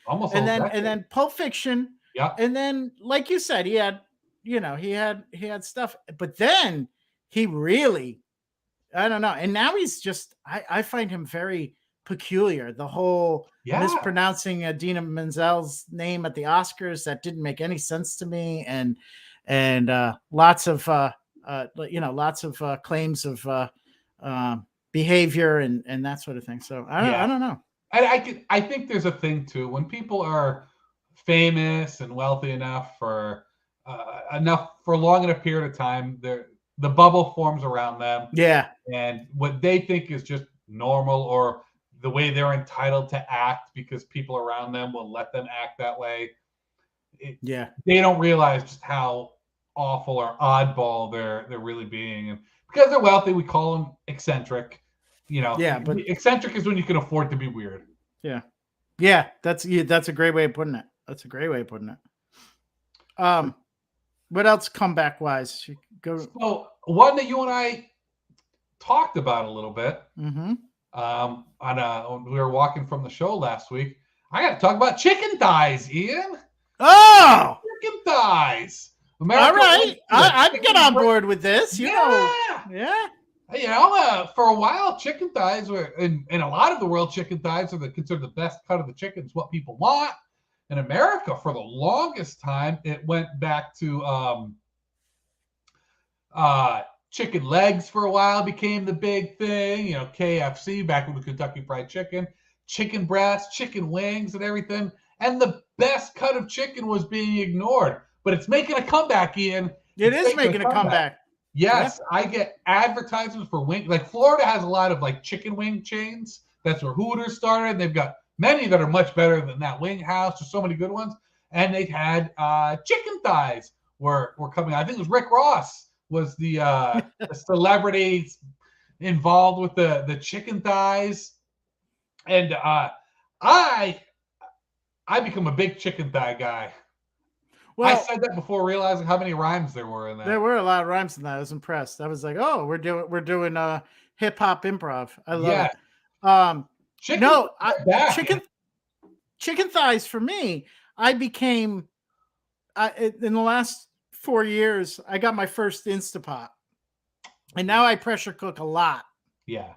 Almost. And then Pulp Fiction. Yeah. And then, like you said, he had stuff, but then he really, I don't know. And now he's just, I find him very peculiar. The whole mispronouncing Idina Menzel's name at the Oscars, that didn't make any sense to me. And lots of claims of behavior and that sort of thing. So I don't know. I think there's a thing too, when people are famous and wealthy enough for long enough period of time, the bubble forms around them. Yeah. And what they think is just normal or the way they're entitled to act because people around them will let them act that way. They don't realize just how awful or oddball they're really being. And because they're wealthy, we call them eccentric. You know, but eccentric is when you can afford to be weird. Yeah, that's a great way of putting it. What else comeback wise? So one that you and I talked about a little bit. Mm-hmm. When we were walking from the show last week. I got to talk about chicken thighs, Ian. Oh, chicken thighs. America, all right, I can get on board with this. You know. You know, for a while, chicken thighs were, in a lot of the world, chicken thighs are considered the best cut of the chicken. It's what people want. In America, for the longest time, it went back to chicken legs for a while became the big thing. You know, KFC back with the Kentucky Fried Chicken, chicken breasts, chicken wings, and everything. And the best cut of chicken was being ignored. But it's making a comeback, Ian. It is making a comeback. Yes, I get advertisements for wing. Like Florida has a lot of like chicken wing chains. That's where Hooters started. They've got many that are much better than that Wing House. There's so many good ones. And they had chicken thighs were coming. I think it was Rick Ross was the celebrity involved with the chicken thighs. And I become a big chicken thigh guy. Well, I said that before realizing how many rhymes there were in that. There were a lot of rhymes in that. I was impressed. I was like, oh, we're doing hip hop improv. I love it. Chicken thighs for me. I became in the last 4 years, I got my first Instapot, and now I pressure cook a lot. Yeah,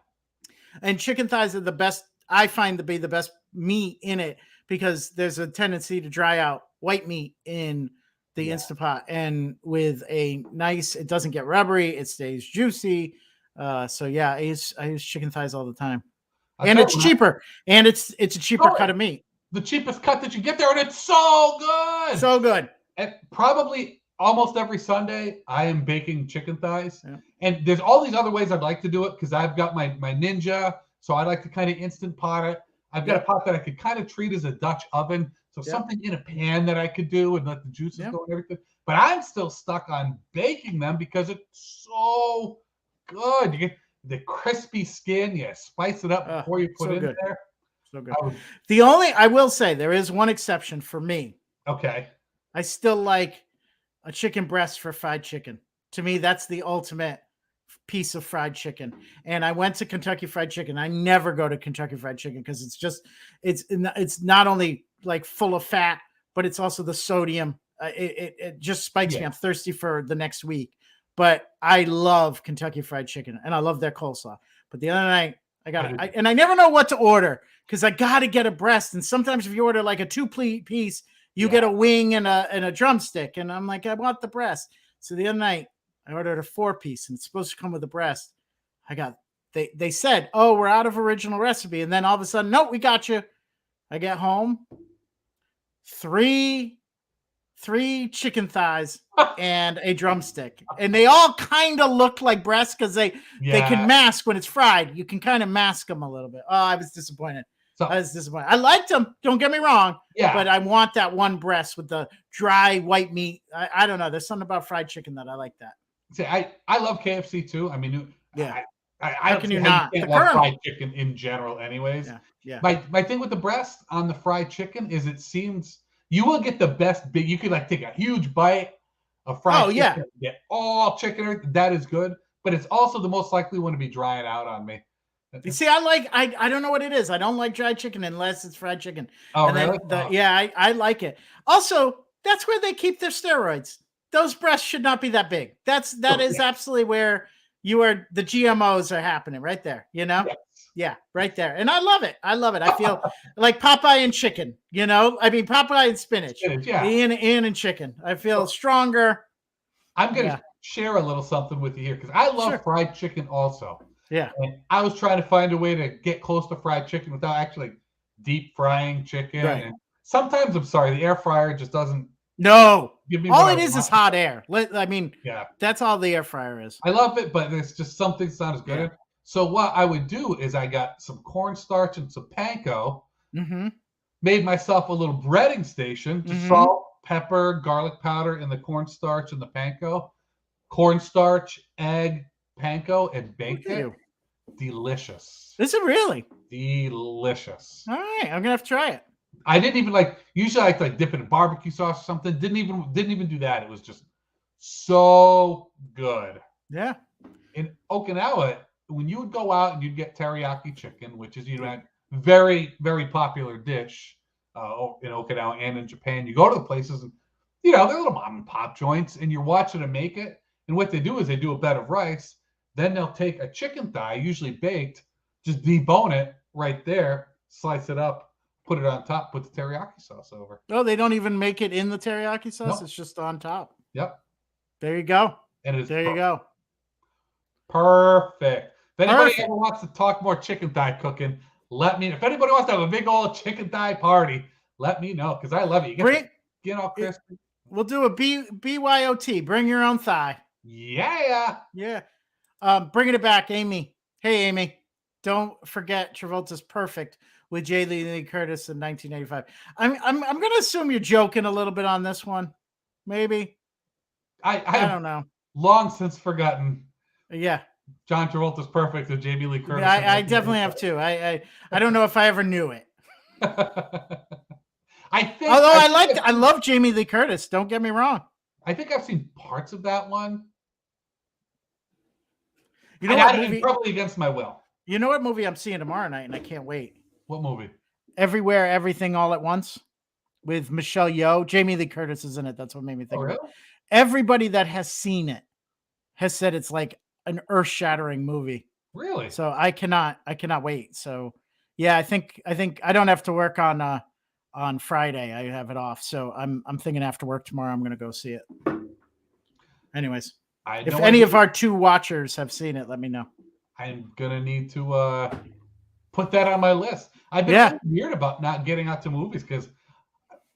and chicken thighs are the best. I find to be the best meat in it because there's a tendency to dry out white meat in the Instapot, and with a nice, it doesn't get rubbery, it stays juicy. I use chicken thighs all the time, and it's cheaper, and it's a cheaper cut of meat. The cheapest cut that you get there, and it's so good, so good. And probably almost every Sunday, I am baking chicken thighs, and there's all these other ways I'd like to do it because I've got my Ninja, so I like to kind of instant pot it. I've got a pot that I could kind of treat as a Dutch oven. So something in a pan that I could do and let the juices go and everything. But I'm still stuck on baking them because it's so good. You get the crispy skin. You spice it up before you put it in there. So good. I will say there is one exception for me. Okay. I still like a chicken breast for fried chicken. To me, that's the ultimate piece of fried chicken. And I went to Kentucky Fried Chicken. I never go to Kentucky Fried Chicken because it's not only like full of fat, but it's also the sodium. It just spikes me. I'm thirsty for the next week. But I love Kentucky Fried Chicken and I love their coleslaw. But the other night I never know what to order because I got to get a breast. And sometimes if you order like a 2-piece, you get a wing and a drumstick. And I'm like, I want the breast. So the other night I ordered a 4-piece and it's supposed to come with a breast. They said, oh, we're out of original recipe. And then all of a sudden, nope, we got you. I get home, three chicken thighs and a drumstick. And they all kind of look like breasts because they can mask when it's fried. You can kind of mask them a little bit. Oh, I was disappointed. I liked them. Don't get me wrong. Yeah. But I want that one breast with the dry white meat. I don't know. There's something about fried chicken that I like that. See, I love KFC too. I mean, how can you not? Can't love fried chicken in general, anyways. Yeah. My thing with the breast on the fried chicken is it seems you will get the best big. You could like take a huge bite of fried chicken, and get all chicken. That is good, but it's also the most likely one to be drying out on me. You see, I don't know what it is. I don't like dried chicken unless it's fried chicken. Oh, really? I like it. Also, that's where they keep their steroids. Those breasts should not be that big. That is absolutely where the GMOs are happening right there, you know? Yes. Yeah, right there. And I love it. I feel like Popeye and chicken, you know? I mean, Popeye and spinach. Ian and chicken. I feel stronger. I'm going to share a little something with you here because I love fried chicken also. Yeah. And I was trying to find a way to get close to fried chicken without actually deep frying chicken. Right. And sometimes, I'm sorry, the air fryer just doesn't. No. All it is hot air. I mean, that's all the air fryer is. I love it, but there's just some things not as good. Yeah. So what I would do is I got some cornstarch and some panko, made myself a little breading station, just salt, pepper, garlic powder, and the cornstarch and the panko. Cornstarch, egg, panko, and baked it. Delicious. Is it really? Delicious. All right, I'm gonna have to try it. I didn't even usually I like dip it in barbecue sauce or something. Didn't even do that. It was just so good. Yeah. In Okinawa, when you would go out and you'd get teriyaki chicken, which is a very, very popular dish in Okinawa and in Japan, you go to the places and they're little mom and pop joints, and you're watching them make it. And what they do is they do a bed of rice. Then they'll take a chicken thigh, usually baked, just debone it right there, slice it up, put it on top, put the teriyaki sauce over. Oh, they don't even make it in the teriyaki sauce? Nope. It's just on top. Yep. There you go. And it's you go. Perfect. If anybody ever wants to talk more chicken thigh cooking, let me know. If anybody wants to have a big old chicken thigh party, let me know because I love it. You get all crispy. We'll do a BYOT. Bring your own thigh. Yeah. Yeah. Bringing it back, Amy. Hey, Amy. Don't forget Travolta's Perfect with Jamie Lee Curtis in 1985. I'm going to assume you're joking a little bit on this one. Maybe. I don't know. Long since forgotten. Yeah. John Travolta's Perfect with Jamie Lee Curtis. Yeah, I definitely have too. I don't know if I ever knew it. I love Jamie Lee Curtis. Don't get me wrong. I think I've seen parts of that one. You know what movie? Probably against my will. You know what movie I'm seeing tomorrow night, and I can't wait. What movie? Everywhere, Everything, All at Once, with Michelle Yeoh. Jamie Lee Curtis is in it. That's what made me think of it. Everybody that has seen it has said it's like an earth-shattering movie. Really? So I cannot wait. So yeah, I think I don't have to work on Friday. I have it off. So I'm thinking after work tomorrow I'm going to go see it. Anyways, if any of our 2 watchers have seen it, let me know. I'm going to need to put that on my list. I've been weird about not getting out to movies because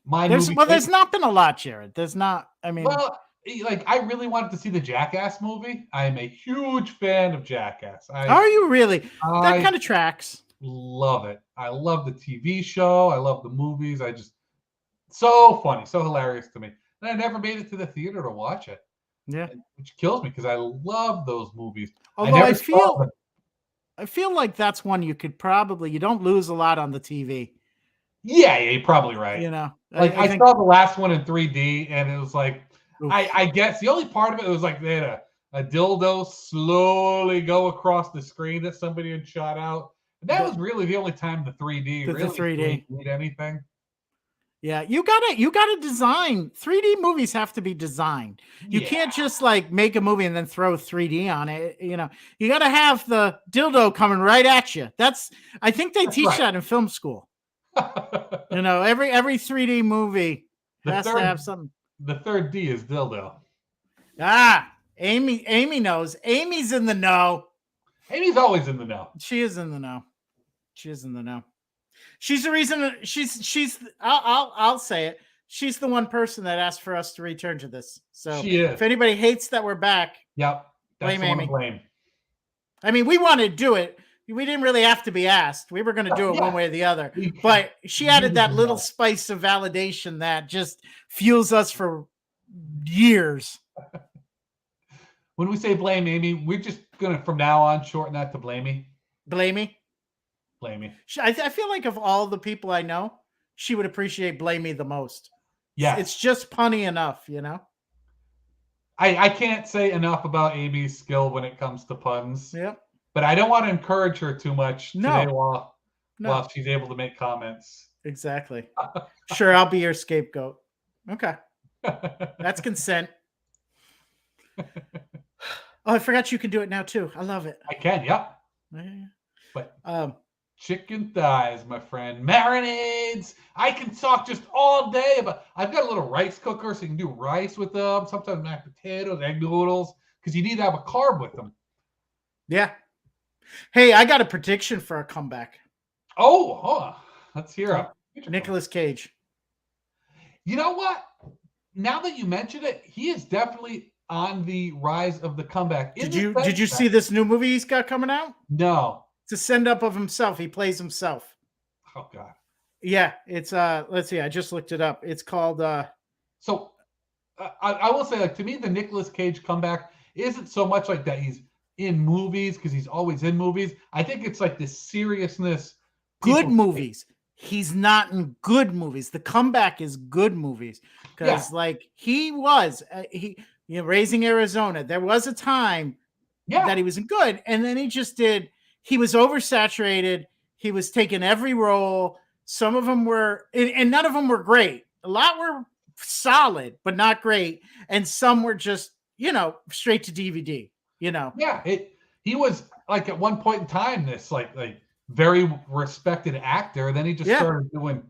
there's not been a lot, Jerrod. There's not. I mean, I really wanted to see the Jackass movie. I am a huge fan of Jackass. Are you really? That kind of tracks. Love it. I love the TV show. I love the movies. So funny, so hilarious to me. And I never made it to the theater to watch it. Yeah. Which kills me because I love those movies. Although I never saw them. I feel like that's one you don't lose a lot on the TV. Yeah, you're probably right. You know, Like I I think saw the last one in 3D, and it was like oof. I guess the only part of it was like they had a dildo slowly go across the screen that somebody had shot out. And that was really the only time the 3D the really 3D did anything. Yeah, you gotta design. 3D movies have to be designed. You can't just like make a movie and then throw 3D on it. You know, you gotta have the dildo coming right at you. I think they teach that in film school. You know, every 3D movie has to have something. The third D is dildo. Amy knows. Amy's in the know. Amy's always in the know. She is in the know. She is in the know. She's the reason. I'll say it. She's the one person that asked for us to return to this. So she is. If anybody hates that we're back, yep, blame Amy. I mean, we wanted to do it. We didn't really have to be asked. We were going to do it one way or the other. But she added that little spice of validation that just fuels us for years. When we say blame Amy, we're just going to, from now on, shorten that to blamey. Blamey? Blamey. I feel like of all the people I know, she would appreciate blamey the most. Yeah. It's just punny enough, you know? I can't say enough about Amy's skill when it comes to puns. Yep. But I don't want to encourage her too much today while she's able to make comments. Exactly. Sure, I'll be your scapegoat. Okay. That's consent. Oh, I forgot you can do it now too. I love it. I can, yep. Yeah. But chicken thighs, my friend. Marinades. I can talk just all day about. I've got a little rice cooker, so you can do rice with them. Sometimes mashed potatoes, egg noodles, because you need to have a carb with them. Yeah. Hey, I got a prediction for a comeback. Oh, let's hear it. Nicolas Cage. You know what? Now that you mention it, he is definitely on the rise of the comeback. Did you see this new movie he's got coming out? No. It's a send up of himself. He plays himself. Oh God. Yeah, it's let's see, I just looked it up. It's called So I will say, like, to me, the Nicolas Cage comeback isn't so much like that he's in movies because he's always in movies. I think it's like this seriousness. Good movies. He's not in good movies. The comeback is good movies because like he was Raising Arizona. There was a time that he was in good, and then he was oversaturated. He was taking every role. Some of them were, and none of them were great. A lot were solid, but not great. And some were just, straight to DVD, Yeah. He was like at one point in time, this like very respected actor. And then he just started doing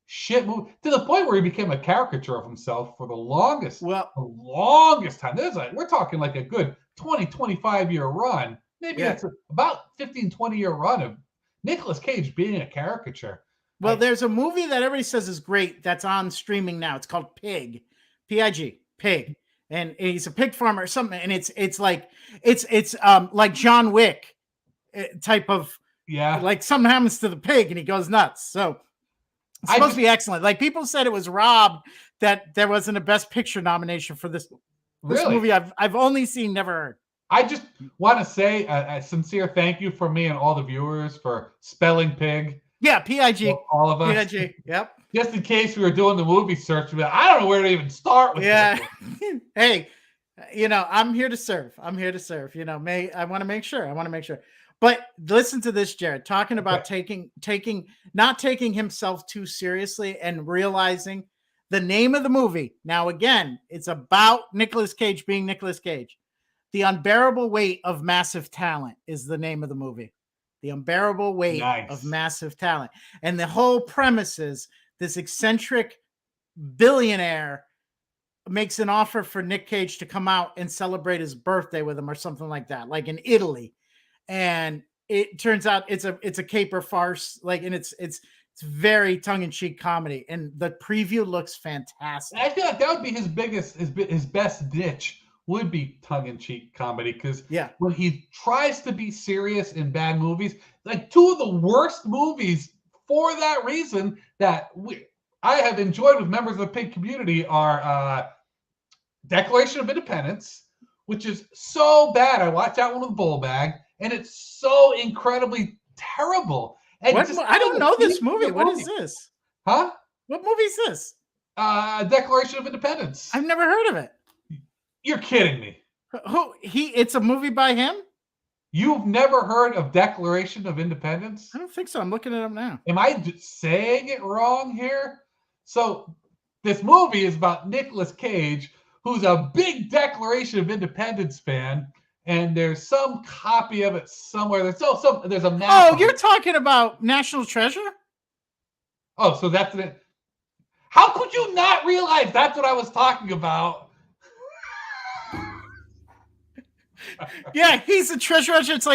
shit movies to the point where he became a caricature of himself for the longest time. We're talking like a good 20, 25 year run. Maybe it's about 15, 20 year run of Nicolas Cage being a caricature. Well, there's a movie that everybody says is great that's on streaming now. It's called Pig, P-I-G, Pig. And he's a pig farmer or something. And it's like John Wick type of, like something happens to the pig and he goes nuts. So it's supposed to be excellent. Like people said it was robbed that there wasn't a Best Picture nomination for this movie. I've only seen, never heard. I just want to say a sincere thank you from me and all the viewers for spelling pig. Yeah, P-I-G. All of us. P-I-G, yep. Just in case we were doing the movie search, I don't know where to even start with this. Hey, I'm here to serve. I want to make sure. But listen to this, Jerrod, talking about not taking himself too seriously and realizing the name of the movie. Now, again, it's about Nicolas Cage being Nicolas Cage. The Unbearable Weight of Massive Talent is the name of the movie. The Unbearable Weight of Massive Talent. And the whole premise is this eccentric billionaire makes an offer for Nick Cage to come out and celebrate his birthday with him or something like that, like in Italy. And it turns out it's a caper farce, and it's very tongue-in-cheek comedy. And the preview looks fantastic. I feel like that would be his best niche. Would be tongue-in-cheek comedy because when he tries to be serious in bad movies, like two of the worst movies for that reason that I have enjoyed with members of the pig community are Declaration of Independence, which is so bad. I watched that one with Bull Bag, and it's so incredibly terrible. And I don't know this movie. What is this? Huh? What movie is this? Declaration of Independence. I've never heard of it. You're kidding me. It's a movie by him? You've never heard of Declaration of Independence? I don't think so. I'm looking it up now. Am I saying it wrong here? So this movie is about Nicolas Cage, who's a big Declaration of Independence fan, and there's some copy of it somewhere. There's a map. Oh, you're talking about National Treasure? Oh, so that's it. How could you not realize that's what I was talking about? Yeah, he's a treasure hunter. It's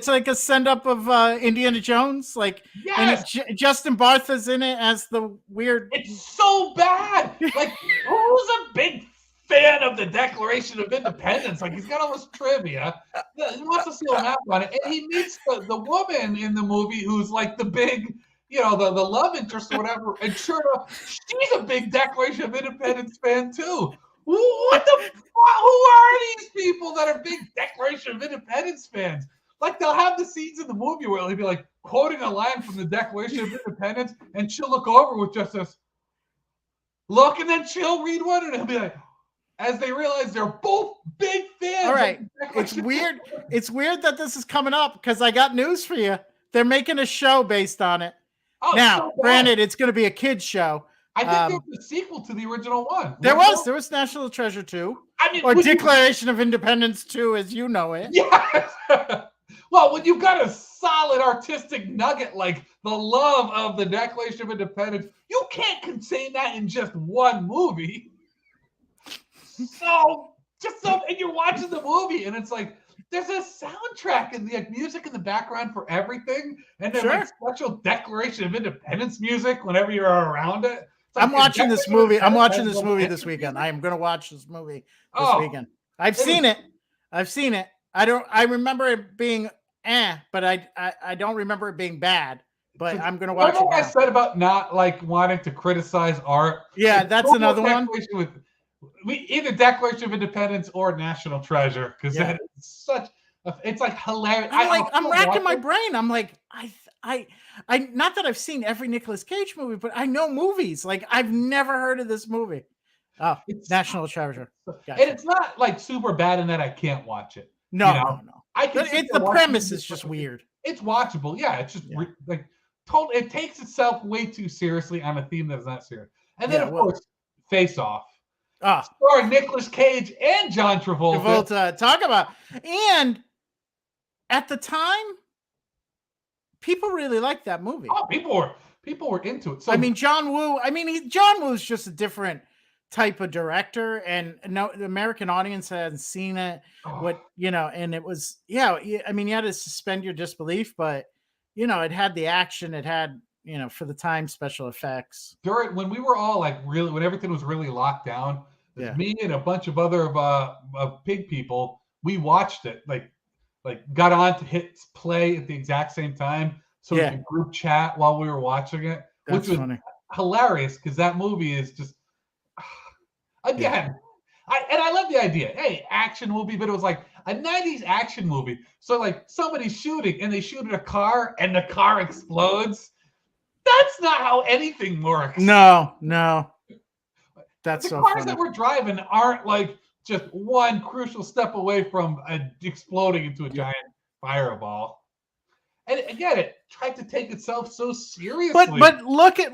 like a send up of Indiana Jones. Like, yes, and Justin Bartha's in it as the weird. It's so bad. Like, who's a big fan of the Declaration of Independence? Like, he's got all this trivia. He wants to see a map on it, and he meets the woman in the movie who's like the big, the love interest or whatever. And sure enough, she's a big Declaration of Independence fan too. What the fuck? Who are these people that are big Declaration of Independence fans? Like, they'll have the scenes in the movie where he'll be like quoting a line from the Declaration of Independence, and she'll look over with just this look, and then she'll read one, and he'll be like, as they realize they're both big fans. All right. It's weird. It's weird that this is coming up because I got news for you. They're making a show based on it. Oh, now, so granted, it's going to be a kid's show. I think there was a sequel to the original one. There was National Treasure 2. Or Declaration of Independence 2, as you know it. Yes. Well, when you've got a solid artistic nugget like the love of the Declaration of Independence, you can't contain that in just one movie. And you're watching the movie, and it's like, there's a soundtrack and the music in the background for everything, and then like special Declaration of Independence music whenever you're around it. I'm watching this movie. I'm watching this movie this weekend. I am going to watch this movie this weekend. I've seen it. I remember it being but I don't remember it being bad. But I'm going to watch it. What I said about not like wanting to criticize art? Yeah, that's another one. Either Declaration of Independence or National Treasure, because that is it's like hilarious. I'm racking my brain. I'm like, I not that I've seen every Nicolas Cage movie, but I know movies. Like, I've never heard of this movie. Oh, it's National Treasure. Gotcha. And it's not like super bad in that I can't watch it. No. The premise is just weird. It's watchable. Yeah, it's just totally. It takes itself way too seriously on a theme that is not serious. And then of course, Face Off. Starring Nicolas Cage and John Travolta. Talk about. And at the time, people really liked that movie. Oh, people were into it. So John Woo. John Woo's just a different type of director, and no, the American audience hadn't seen it. And it was you had to suspend your disbelief, but it had the action, it had for the time special effects. When we were all when everything was really locked down, me and a bunch of other pig people, we watched it, got on to hit play at the exact same time, so we could group chat while we were watching it. Which was funny. Hilarious, because that movie is just again. I love the idea. Hey, action movie, but it was like a 90s action movie. So somebody's shooting and they shoot at a car and the car explodes. That's not how anything works. No. That's the cars that we're driving aren't just one crucial step away from exploding into a giant fireball. And again, it tried to take itself so seriously. But look at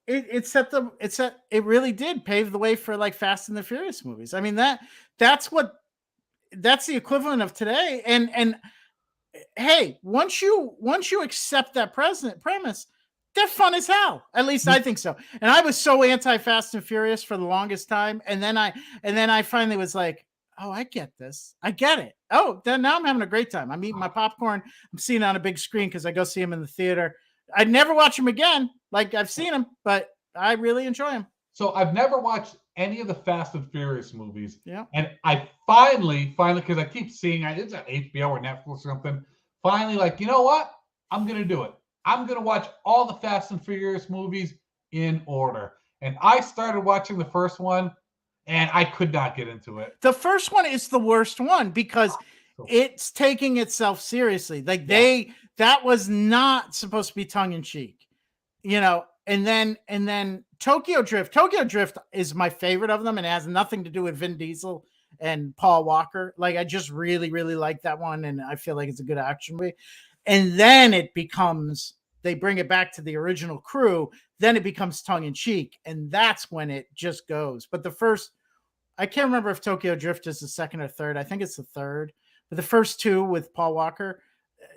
it really did pave the way for Fast and the Furious movies. That's the equivalent of today. And hey, once you accept that premise, they're fun as hell. At least I think so. And I was so anti Fast and Furious for the longest time. And then I finally was like, oh, I get this. I get it. Oh, then now I'm having a great time. I'm eating my popcorn. I'm seeing it on a big screen because I go see him in the theater. I'd never watch him again. I've seen him, but I really enjoy him. So I've never watched any of the Fast and Furious movies. Yeah. And I finally, because I keep seeing it's on HBO or Netflix or something. Finally, you know what? I'm going to do it. I'm going to watch all the Fast and Furious movies in order. And I started watching the first one, and I could not get into it. The first one is the worst one because it's taking itself seriously. Like that was not supposed to be tongue in cheek, you know. And then Tokyo Drift. Tokyo Drift is my favorite of them, and it has nothing to do with Vin Diesel and Paul Walker. Like I just really, really like that one, and I feel like it's a good action movie. And then it becomes, they bring it back to the original crew. Then it becomes tongue in cheek, and that's when it just goes. But the first, I can't remember if Tokyo Drift is the second or third. I think it's the third. But the first two with Paul Walker,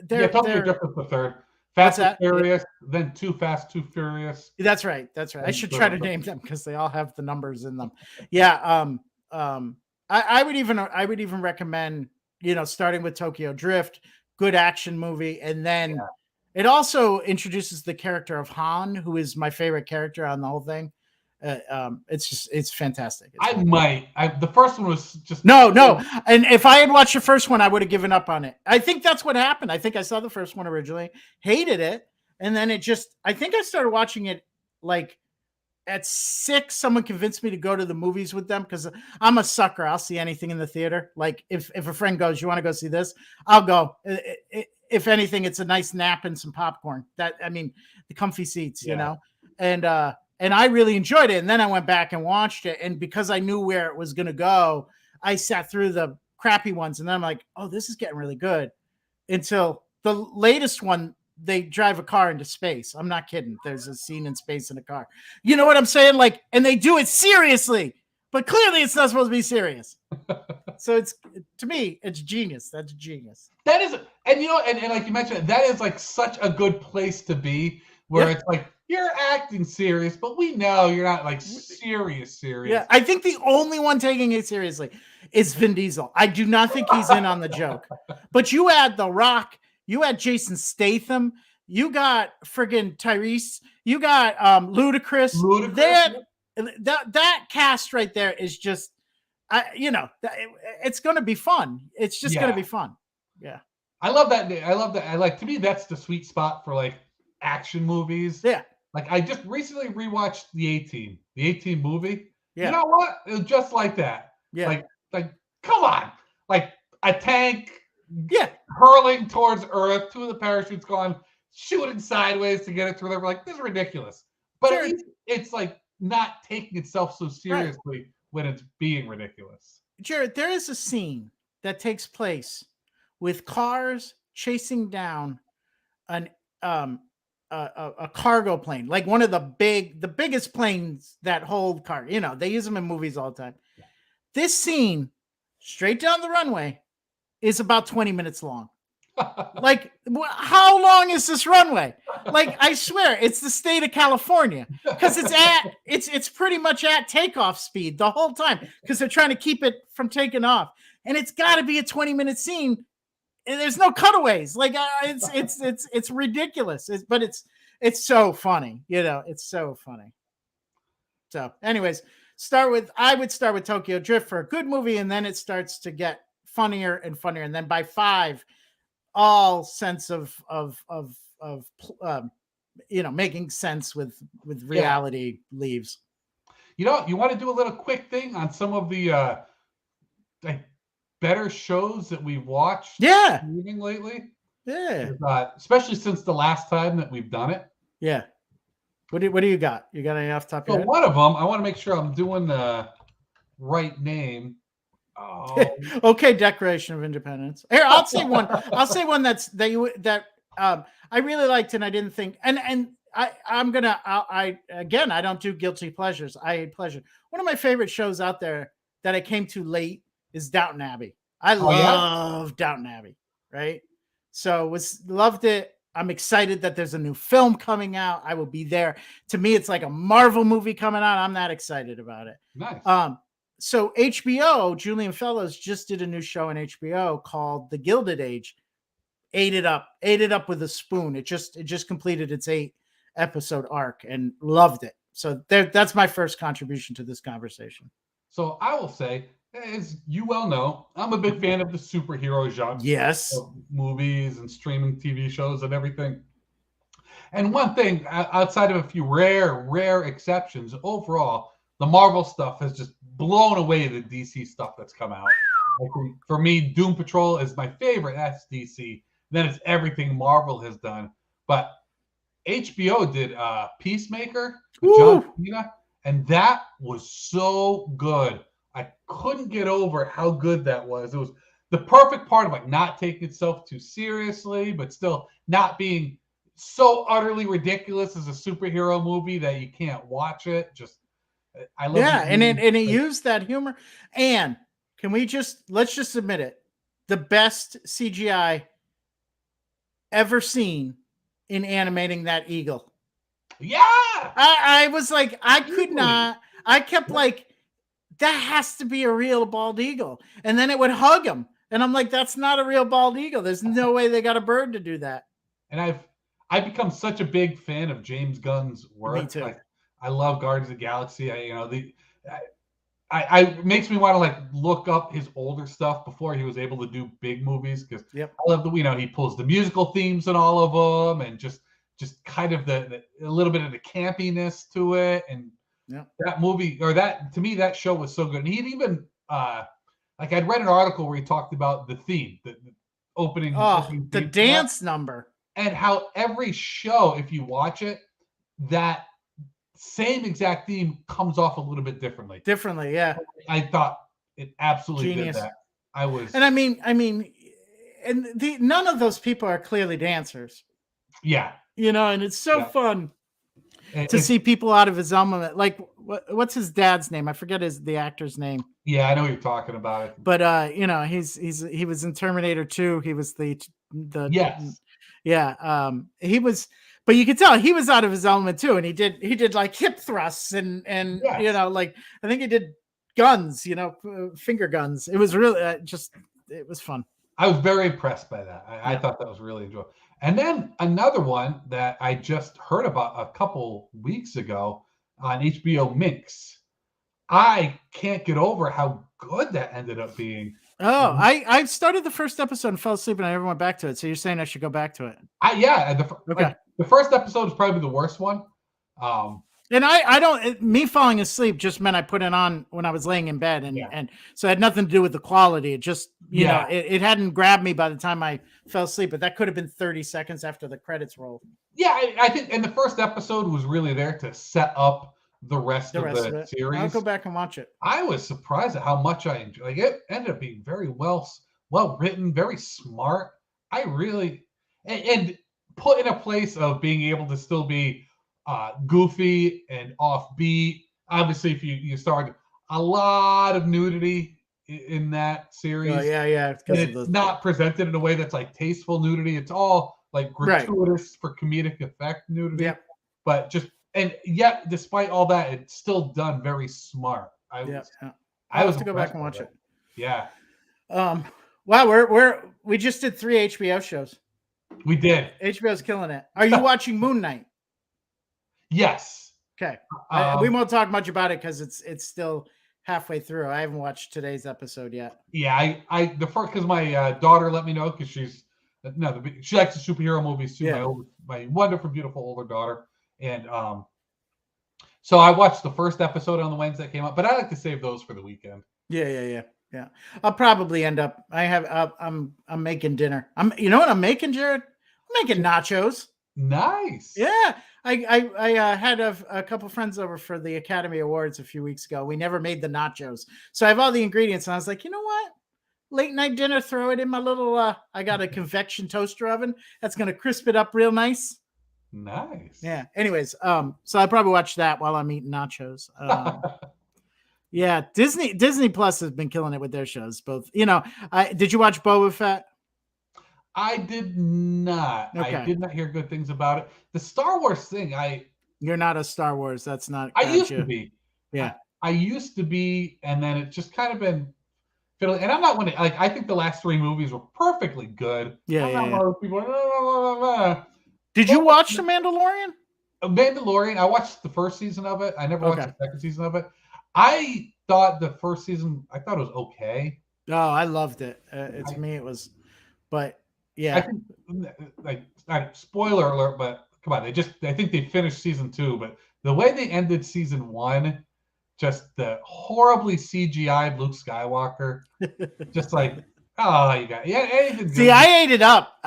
Tokyo Drift is the third. Fast and Furious, then Too Fast, Too Furious. That's right. That's right. I should try to name them because they all have the numbers in them. Yeah. I would even recommend, you know, starting with Tokyo Drift, good action movie, and then it also introduces the character of Han, who is my favorite character on the whole thing. It's fantastic. The first one was just no. And if I had watched the first one, I would have given up on it. I think that's what happened. I think I saw the first one originally, hated it, and then I think I started watching it like at 6. Someone convinced me to go to the movies with them because I'm a sucker. I'll see anything in the theater. Like if a friend goes, "You want to go see this?" I'll go. If anything, it's a nice nap and some popcorn. The comfy seats, you know, and I really enjoyed it. And then I went back and watched it. And because I knew where it was going to go, I sat through the crappy ones. And then I'm like, oh, this is getting really good. Until the latest one, they drive a car into space. I'm not kidding. There's a scene in space in a car. You know what I'm saying? Like, and they do it seriously, but clearly it's not supposed to be serious. So to me, it's genius. That's genius. That is, and you know, and like you mentioned, that is like such a good place to be where it's like, you're acting serious, but we know you're not like serious. Yeah, I think the only one taking it seriously is Vin Diesel. I do not think he's in on the joke. But you add The Rock, you add Jason Statham, you got friggin' Tyrese, you got Ludacris. That cast right there is just, it's going to be fun. It's just going to be fun. Yeah. I love that. To me, that's the sweet spot for like action movies. Yeah. Like I just recently rewatched the A-Team movie. Yeah. You know what? It was just like that. Yeah. Like come on. Like a tank hurling towards Earth, 2 of the parachutes gone, shooting sideways to get it through there. We're like, this is ridiculous. But at least it's like not taking itself so seriously when it's being ridiculous. Jerrod, there is a scene that takes place with cars chasing down a cargo plane, like one of the biggest planes that hold cargo. You know, they use them in movies all the time. Yeah. This scene, straight down the runway, is about 20 minutes long. Like, how long is this runway? Like, I swear, it's the state of California because it's pretty much at takeoff speed the whole time because they're trying to keep it from taking off, and it's got to be a 20-minute scene. And there's no cutaways. Like, it's ridiculous. But it's so funny. You know, it's so funny. So, anyways, I would start with Tokyo Drift for a good movie, and then it starts to get funnier and funnier, and then by 5. All sense of making sense with reality leaves. You know, you want to do a little quick thing on some of the better shows that we've watched lately? Yeah. Especially since the last time that we've done it. Yeah. What do you got? You got any off the top of your head? One of them, I want to make sure I'm doing the right name. Oh. Okay, Declaration of Independence. Here, I'll say one. I'll say one that I really liked, and I didn't think. And I don't do guilty pleasures. I hate pleasure. One of my favorite shows out there that I came to late is Downton Abbey. I love Downton Abbey. Right. So loved it. I'm excited that there's a new film coming out. I will be there. To me, it's like a Marvel movie coming out. I'm that excited about it. Nice. So HBO, Julian Fellows just did a new show on HBO called The Gilded Age. Ate it up with a spoon. It just completed its 8-episode arc and loved it. So that's my first contribution to this conversation. So I will say, as you well know, I'm a big fan of the superhero genre. Yes. Movies and streaming TV shows and everything. And one thing, outside of a few rare exceptions, overall, the Marvel stuff has just blown away the DC stuff that's come out. For me, Doom Patrol is my favorite. That's DC. Then it's everything Marvel has done. But HBO did Peacemaker with John Cena, and that was so good. I couldn't get over how good that was. It was the perfect part of like not taking itself too seriously, but still not being so utterly ridiculous as a superhero movie that you can't watch it. Just I love and it used that humor. And let's just admit it, the best CGI ever seen in animating that eagle. Yeah, I was like, I could not. I kept like, that has to be a real bald eagle, and then it would hug him, and I'm like, that's not a real bald eagle. There's no way they got a bird to do that. And I've become such a big fan of James Gunn's work. Me too. Like, I love Guardians of the Galaxy. I makes me want to like look up his older stuff before he was able to do big movies, because I love he pulls the musical themes in all of them, and just kind of the a little bit of the campiness to it. And that movie, or that, to me, that show was so good. And he'd even like, I'd read an article where he talked about the theme, the opening the dance number, and how every show, if you watch it, that same exact theme comes off a little bit differently. Yeah. I thought it absolutely did that. And I mean, and none of those people are clearly dancers. Yeah. And it's so fun to see people out of his element. Like, what's his dad's name? I forget the actor's name. Yeah, I know what you're talking about. But he was in Terminator 2. He was the yes. Yeah. He was, but you could tell he was out of his element too. And he did like hip thrusts and like, I think he did guns, finger guns. It was really it was fun. I was very impressed by that. I thought that was really enjoyable. And then another one that I just heard about a couple weeks ago on HBO Minx. I can't get over how good that ended up being. Oh, I started the first episode and fell asleep, and I never went back to it. So you're saying I should go back to it? The first episode is probably the worst one. And I don't, me falling asleep just meant I put it on when I was laying in bed, and so it had nothing to do with the quality. It just, it hadn't grabbed me by the time I fell asleep, but that could have been 30 seconds after the credits rolled. Yeah, I think, and the first episode was really there to set up the rest of the series. I'll go back and watch it. I was surprised at how much I enjoyed. Like, it ended up being very well written, very smart. I really, and put in a place of being able to still be goofy and offbeat. Obviously, if you start a lot of nudity in that series. Oh, yeah. And it's not presented in a way that's like tasteful nudity. It's all like gratuitous for comedic effect nudity. Yeah. But and yet, despite all that, it's still done very smart. I have to go back and watch it. Yeah. Wow, we just did 3 HBO shows. We did. HBO's killing it. Are you watching Moon Knight? Yes. Okay. We won't talk much about it because it's still halfway through. I haven't watched today's episode yet. Yeah, because my daughter let me know, because she likes the superhero movies too. Yeah. My wonderful, beautiful older daughter, and so I watched the first episode on the Wednesday that came out, but I like to save those for the weekend. Yeah. I'll probably end up. I'm making dinner. You know what I'm making, Jerrod? I'm making nachos. Nice. Yeah. I had a couple friends over for the Academy Awards a few weeks ago. We never made the nachos. So I have all the ingredients, and I was like, you know what? Late night dinner, throw it in my little, I got a convection toaster oven. That's going to crisp it up real nice. Nice. Yeah. Anyways, so I'll probably watch that while I'm eating nachos. Yeah. Disney Plus has been killing it with their shows. Both, did you watch Boba Fett? I did not. Okay. I did not hear good things about it. The Star Wars thing, You're not a Star Wars. That's not. I used to be. Yeah. I used to be, and then it just kind of been fiddling. And I'm not one to, like, I think the last 3 movies were perfectly good. Yeah. I'm not one of those people. Did you watch The Mandalorian? Mandalorian. I watched the first season of it. I never watched the second season of it. I thought the first season, it was okay. Oh, I loved it. To me, it was, but yeah. I think, like, spoiler alert, but come on, I think they finished season 2, but the way they ended season 1, just the horribly CGI'd Luke Skywalker, just like, oh, you got anything good. See, I ate it up.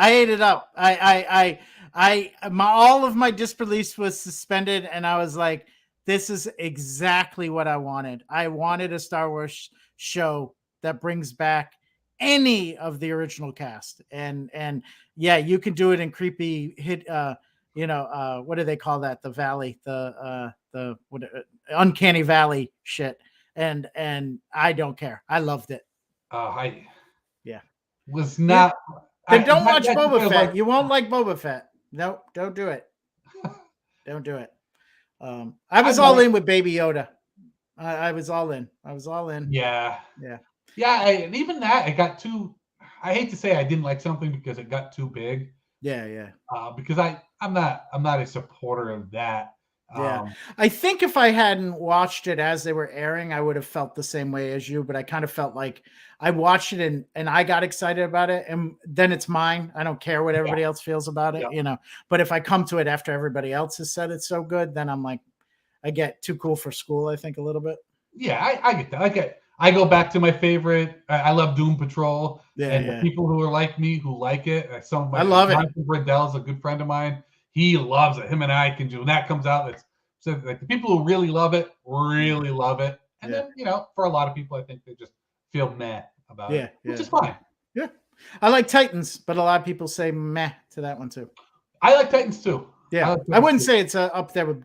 All of my disbelief was suspended, and I was like, this is exactly what I wanted. I wanted a Star Wars show that brings back any of the original cast, and yeah, you can do it in creepy hit. What do they call that? The Valley, Uncanny Valley shit, and I don't care. I loved it. I Yeah. was not. Then don't watch Boba Fett. You won't like Boba Fett. Nope, don't do it. Don't do it. I was all in with Baby Yoda. I was all in. Yeah. Yeah. Yeah, and even that, it got too. I hate to say I didn't like something because it got too big. Yeah. Because I'm not a supporter of that. Yeah, I think if I hadn't watched it as they were airing, I would have felt the same way as you. But I kind of felt like I watched it and I got excited about it, and then it's mine. I don't care what everybody else feels about it, But if I come to it after everybody else has said it's so good, then I'm like, I get too cool for school. I think a little bit. Yeah, I get that. I go back to my favorite. I love Doom Patrol, the people who are like me who like it. I love it. Michael Riddell's a good friend of mine. He loves it. Him and I can do. When that comes out, so like the people who really love it. And then for a lot of people, I think they just feel meh about it, which is fine. Yeah, I like Titans, but a lot of people say meh to that one too. I like Titans too. Yeah, I wouldn't say it's up there with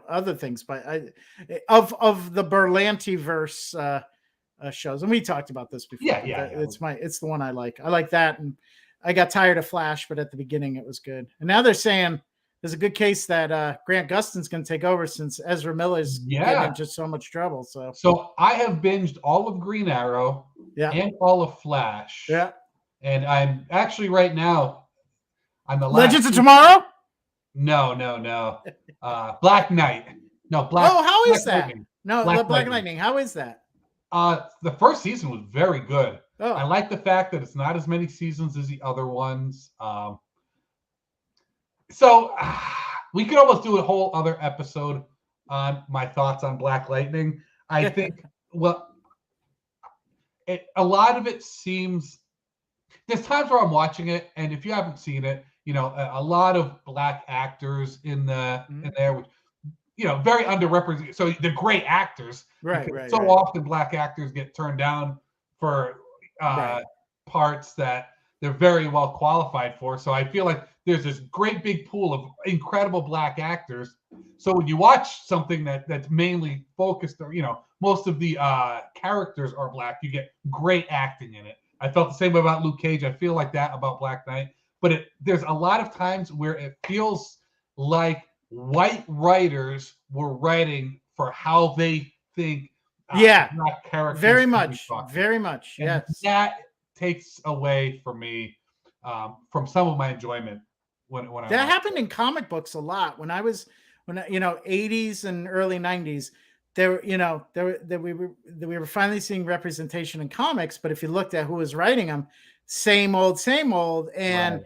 other things, but of the Berlanti verse shows, and we talked about this before. Yeah. It's the one I like. I like that, and I got tired of Flash, but at the beginning it was good. And now they're saying there's a good case that Grant Gustin's going to take over since Ezra Miller's getting into so much trouble. So I have binged all of Green Arrow and all of Flash. Yeah, and I'm actually right now on the Legends of Tomorrow. No. Black Knight. No, Black. Oh, how is Black that? Lightning. No, Black Lightning. How is that? The first season was very good. Oh. I like the fact that it's not as many seasons as the other ones. So we could almost do a whole other episode on my thoughts on Black Lightning. I think, a lot of it seems, there's times where I'm watching it, and if you haven't seen it, a lot of black actors in there, which, very underrepresented. So they're great actors. Right. Often black actors get turned down for parts that they're very well qualified for. So I feel like there's this great big pool of incredible black actors. So when you watch something that's mainly focused, or most of the characters are black, you get great acting in it. I felt the same about Luke Cage. I feel like that about Black Knight. But there's a lot of times where it feels like white writers were writing for how they think. Black characters. Very much. And yes. That takes away from me from some of my enjoyment when that happened in comic books a lot when 80s and early 90s. We were finally seeing representation in comics, but if you looked at who was writing them, same old, and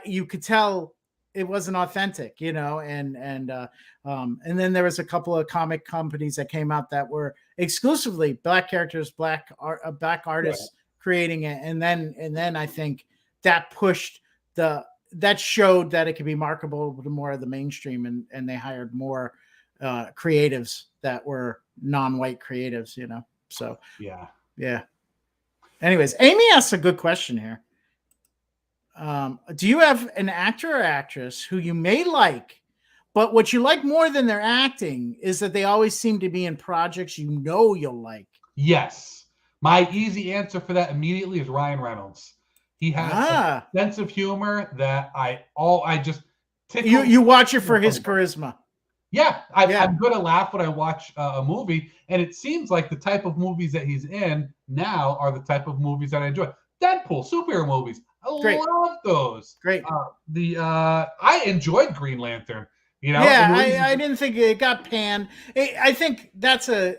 you could tell it wasn't authentic, and then there was a couple of comic companies that came out that were exclusively black characters, black artists creating it, and then I think that pushed that showed that it could be marketable to more of the mainstream, and they hired more creatives that were non-white creatives, so yeah. Anyways, Amy asks a good question here. Do you have an actor or actress who you may like, but what you like more than their acting is that they always seem to be in projects you'll like? Yes. My easy answer for that immediately is Ryan Reynolds. He has a sense of humor that I just tickle. You watch it for his charisma. Yeah, I'm going to laugh when I watch a movie, and it seems like the type of movies that he's in now are the type of movies that I enjoy. Deadpool, superhero movies. I love those. Great. I enjoyed Green Lantern. I didn't think it got panned. I think that's your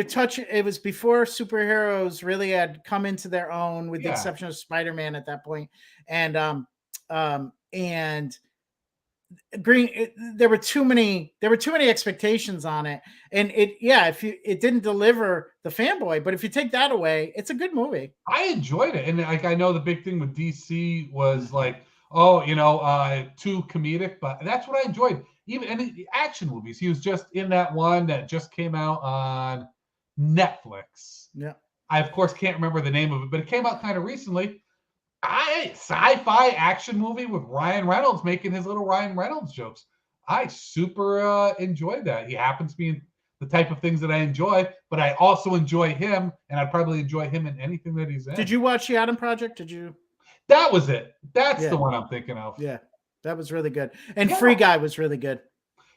touch. It was before superheroes really had come into their own, with the exception of Spider-Man at that point. And and there were too many expectations on it, and it didn't deliver the fanboy, but if you take that away, it's a good movie. I enjoyed it, and like I know the big thing with DC was like, too comedic, but that's what I enjoyed. Even in the action movies, he was just in that one that just came out on Netflix. Yeah, I of course can't remember the name of it, but it came out kind of recently. Sci-fi action movie with Ryan Reynolds making his little Ryan Reynolds jokes. I super enjoyed that. He happens to be the type of things that I enjoy, but I also enjoy him, and I'd probably enjoy him in anything that he's in. Did you watch The Adam Project? Did you? That was it. That's the one I'm thinking of. Yeah, that was really good. And Free Guy was really good.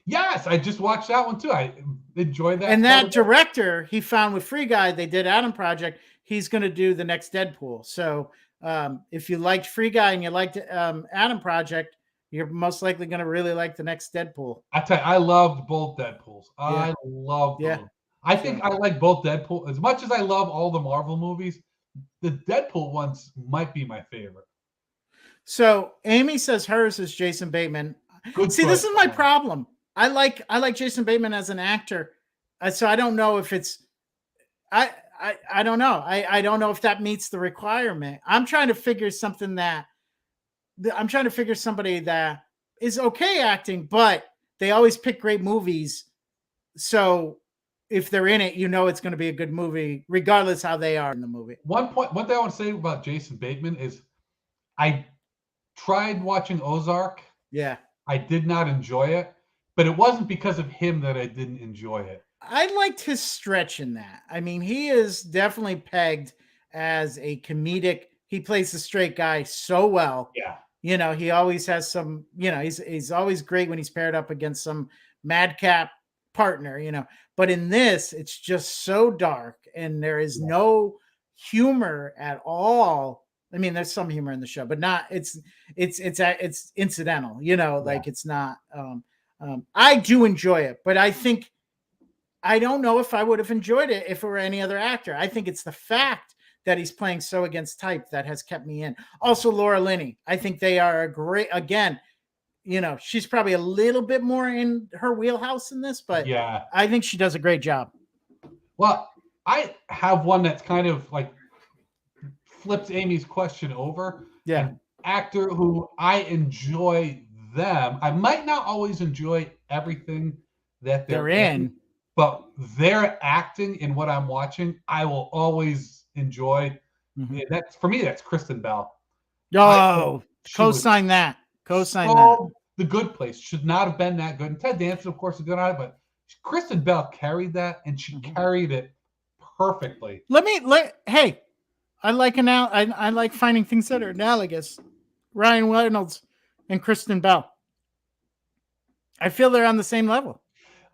Yes, I just watched that one too. I enjoyed that. And that director he found with Free Guy, they did Adam Project. He's going to do the next Deadpool. So if you liked Free Guy and you liked Adam Project, you're most likely going to really like the next Deadpool. I tell you, I loved both Deadpools. I loved them. I think I like both Deadpool as much as I love all the Marvel movies. The Deadpool ones might be my favorite. So Amy says hers is Jason Bateman. Good choice. This is my problem. I like Jason Bateman as an actor, so I don't know if it's. I don't know. I don't know if that meets the requirement. I'm trying to figure something that. I'm trying to figure somebody that is okay acting, but they always pick great movies. So if they're in it, you know it's going to be a good movie, regardless how they are in the movie. One thing I want to say about Jason Bateman is, I tried watching Ozark. Yeah, I did not enjoy it, but it wasn't because of him that I didn't enjoy it. I liked his stretch in that. I mean, he is definitely pegged as a comedic. He plays the straight guy so well. Yeah. You know, he always has some, you know, he's always great when he's paired up against some madcap partner, you know. But in this, it's just so dark and there is no humor at all. I mean, there's some humor in the show, but not it's incidental, you know, like it's not I do enjoy it, but I don't know if I would have enjoyed it if it were any other actor. I think it's the fact that he's playing so against type that has kept me in. Also, Laura Linney. I think they are a great, again, you know, she's probably a little bit more in her wheelhouse in this, but yeah, I think she does a great job. Well, I have one that's kind of like flips Amy's question over. Yeah. An actor who I enjoy them. I might not always enjoy everything that they're in, but their acting in what I'm watching, I will always enjoy. Mm-hmm. That's for me. That's Kristen Bell. Oh, co-sign that. Co-sign that. The Good Place should not have been that good. And Ted Danson, of course, is good on it, but Kristen Bell carried that, and she carried it perfectly. Hey, I like finding things that are analogous. Ryan Reynolds and Kristen Bell. I feel they're on the same level.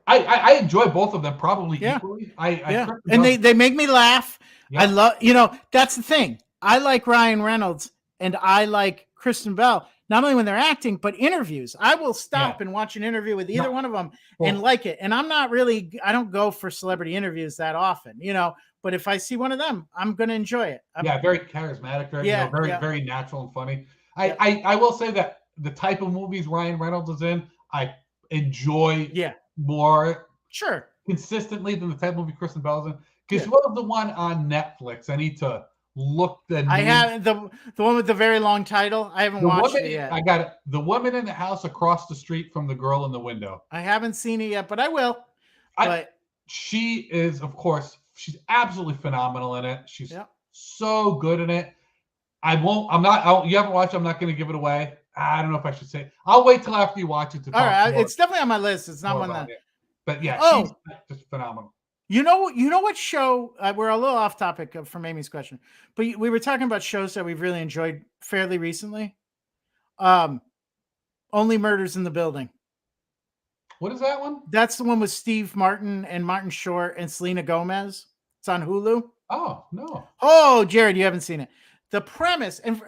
I enjoy both of them probably equally. And they make me laugh. Yeah. I love, you know, that's the thing. I like Ryan Reynolds and I like Kristen Bell, not only when they're acting, but interviews. I will stop and watch an interview with either one of them and like it. And I don't go for celebrity interviews that often, you know, but if I see one of them, I'm going to enjoy it. Very charismatic, very natural and funny. I will say that the type of movies Ryan Reynolds is in, I enjoy more consistently than the type of movie Kristen Bell's in. Because what was the one on Netflix? I need to look the name. I have the one with the very long title. I haven't watched it yet. I got it. The Woman in the House Across the Street from the Girl in the Window. I haven't seen it yet, but I will. She is, of course, she's absolutely phenomenal in it. She's so good in it. You haven't watched it, I'm not going to give it away. I don't know if I should say. I'll wait till after you watch it to talk. All right, it's definitely on my list. It's not one that. But yeah, she's just phenomenal. You know what show? We're a little off topic from Amy's question, but we were talking about shows that we've really enjoyed fairly recently. Only Murders in the Building. What is that one? That's the one with Steve Martin and Martin Short and Selena Gomez. It's on Hulu. Oh no! Oh, Jerrod, you haven't seen it. The premise, and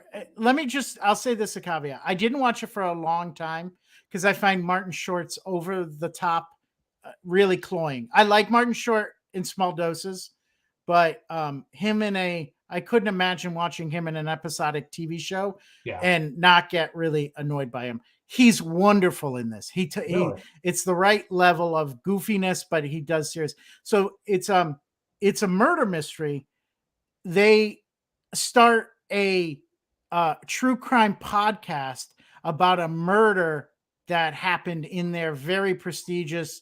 I'll say this a caveat. I didn't watch it for a long time because I find Martin Short's over the top, really cloying. I like Martin Short in small doses, but I I couldn't imagine watching him in an episodic TV show Yeah. and not get really annoyed by him. He's wonderful in this. Really? It's the right level of goofiness, but he does serious. So it's a murder mystery. They start a true crime podcast about a murder that happened in their very prestigious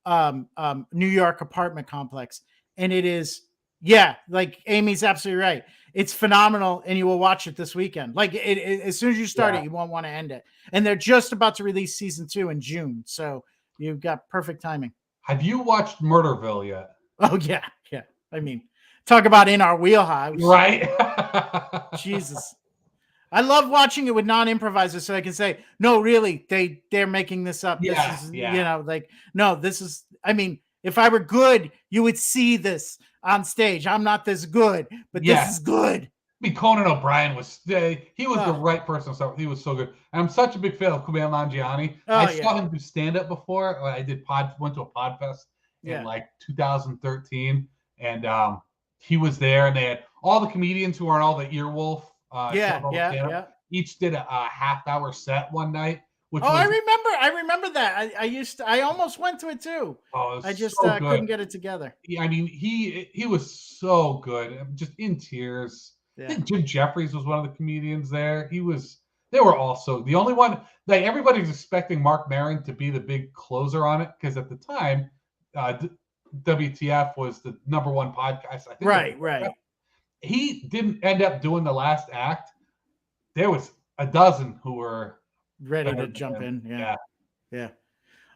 New York apartment complex. And it is, yeah, like Amy's absolutely right. It's phenomenal, and you will watch it this weekend. Like as soon as you start it, you won't want to end it. And they're just about to release season 2 in June, so you've got perfect timing. Have you watched Murderville yet? Oh yeah. I mean, talk about in our wheelhouse, right? Jesus. I love watching it with non-improvisers, so I can say, no, really, they're making this up. Yeah, this is, you know, like, no, this is, I mean, if I were good, you would see this on stage. I'm not this good, but this is good. I mean, Conan O'Brien was the right person. So he was so good. And I'm such a big fan of Kumail Nanjiani. I saw him do stand-up before. I went to a Podfest in like 2013, and he was there, and they had all the comedians who are on all the Earwolf. Each did a half-hour set one night. I remember that. I almost went to it too. Oh, I just so couldn't get it together. Yeah, I mean, he was so good, just in tears. Yeah. I think Jim Jeffries was one of the comedians there. They were also the only one. Like everybody was expecting Mark Maron to be the big closer on it, because at the time, WTF was the #1 podcast. I think right. He didn't end up doing the last act. There was a dozen who were ready to jump in. Yeah.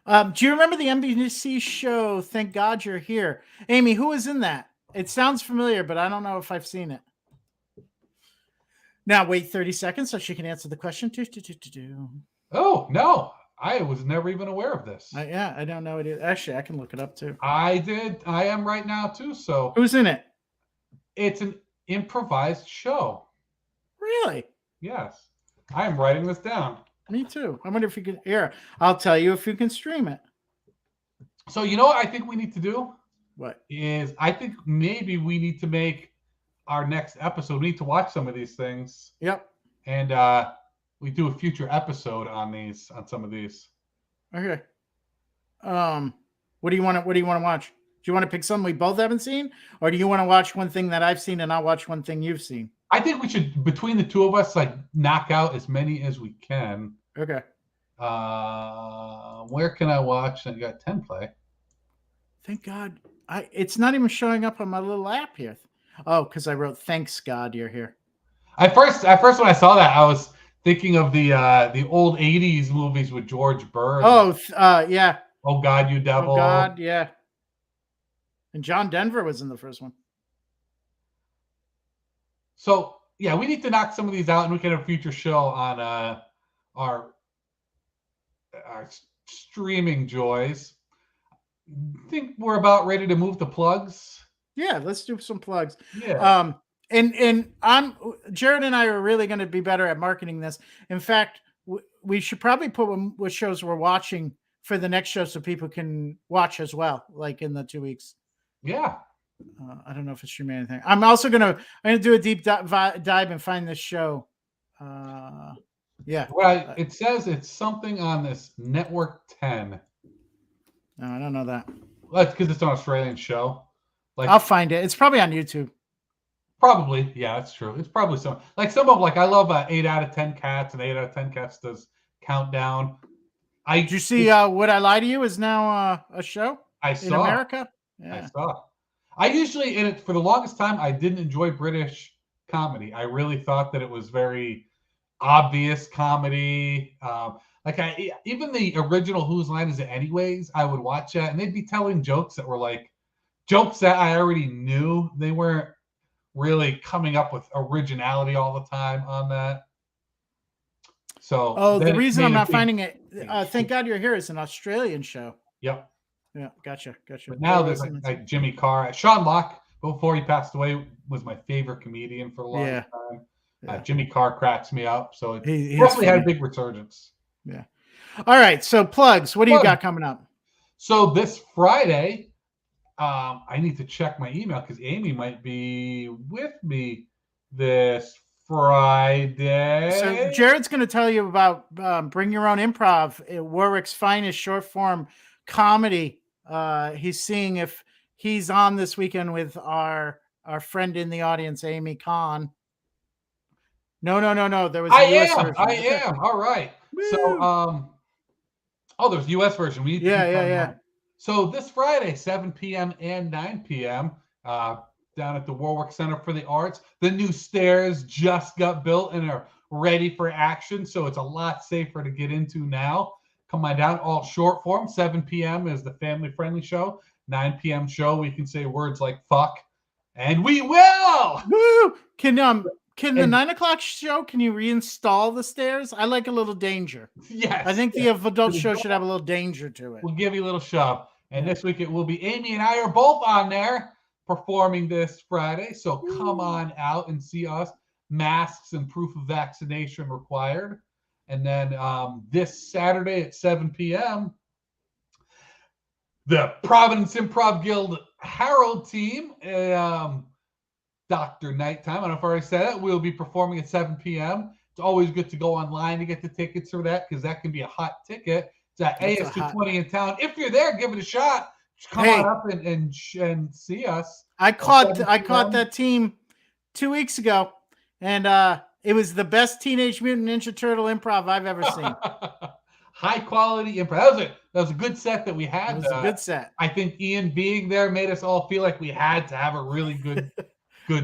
Do you remember the NBC show Thank God You're Here? Amy, who was in that? It sounds familiar, but I don't know if I've seen it. Now wait 30 seconds so she can answer the question. Oh, no. I was never even aware of this. I don't know it. Actually, I can look it up too. I am right now too. So who's in it? It's an improvised show. Really? Yes. I am writing this down. Me too. I wonder if you can hear. I'll tell you if you can stream it. So you know what I think we need to do? What? I think maybe we need to make our next episode. We need to watch some of these things. Yep. And we do a future episode on some of these. Okay. What do you want to watch? Do you want to pick something we both haven't seen, or do you want to watch one thing that I've seen and I'll watch one thing you've seen? I think we should, between the two of us, like knock out as many as we can. Okay. Where can I watch? I got 10 play. Thank God. It's not even showing up on my little app here. Oh, because I wrote "Thanks God You're Here." At first, when I saw that, I was thinking of the old '80s movies with George Burns. Yeah. Oh God, You Devil. Oh God, yeah. And John Denver was in the first one. So yeah, we need to knock some of these out, and we can have a future show on our streaming joys. I think we're about ready to move to plugs. Yeah, let's do some plugs. Yeah. And Jerrod and I are really going to be better at marketing this. In fact, we should probably put what shows we're watching for the next show so people can watch as well, like in the 2 weeks. Yeah. I don't know if it's streaming anything. I'm gonna do a deep dive and find this show. Yeah. Well, it says it's something on this Network 10. No, I don't know that. Well, that's because it's an Australian show. Like, I'll find it. It's probably on YouTube. Probably, yeah, that's true. It's probably some of I love 8 out of 10 Cats, and 8 out of 10 Cats does Countdown. Did you see Would I Lie to You is now a show in America? Yeah. I saw. I usually, for the longest time, I didn't enjoy British comedy. I really thought that it was very obvious comedy. Even the original Whose Line Is It Anyways, I would watch that, and they'd be telling jokes that were like jokes that I already knew. They weren't really coming up with originality all the time on that. So the reason I'm not finding it, Thank God You're Here, is an Australian show. Yep. Yeah, gotcha. But now there's like Jimmy Carr. Sean Locke, before he passed away, was my favorite comedian for a long time. Yeah. Jimmy Carr cracks me up, so he definitely had a big resurgence. Yeah. All right, so plugs. What do you got coming up? So this Friday, I need to check my email because Amy might be with me this Friday. So Jerrod's going to tell you about Bring Your Own Improv, Warwick's finest short form comedy. He's seeing if he's on this weekend with our friend in the audience, Amy Kahn. No. There was a US version. I am. All right. Woo! So, there's a US version. We need to yeah. So this Friday, 7 p.m. and 9 p.m., down at the Warwick Center for the Arts, the new stairs just got built and are ready for action. So it's a lot safer to get into now. Come on down, all short form. 7 p.m. is the family-friendly show. 9 p.m. show, we can say words like fuck, and we will. Woo! Can the 9 o'clock show, can you reinstall the stairs? I like a little danger. Yes. I think the adult show should have a little danger to it. We'll give you a little shove. And this week it will be Amy and I are both on there performing this Friday. So come on out and see us. Masks and proof of vaccination required. And then this Saturday at 7 p.m., the Providence Improv Guild Harold team, Dr. Nighttime, I don't know if I already said it, will be performing at 7 p.m. It's always good to go online to get the tickets for that because that can be a hot ticket. It's at AS220 in town. If you're there, give it a shot. Just come on up and see us. I caught that team 2 weeks ago, and it was the best Teenage Mutant Ninja Turtle improv I've ever seen. High quality improv. That was a good set that we had. It was a good set. I think Ian being there made us all feel like we had to have a really good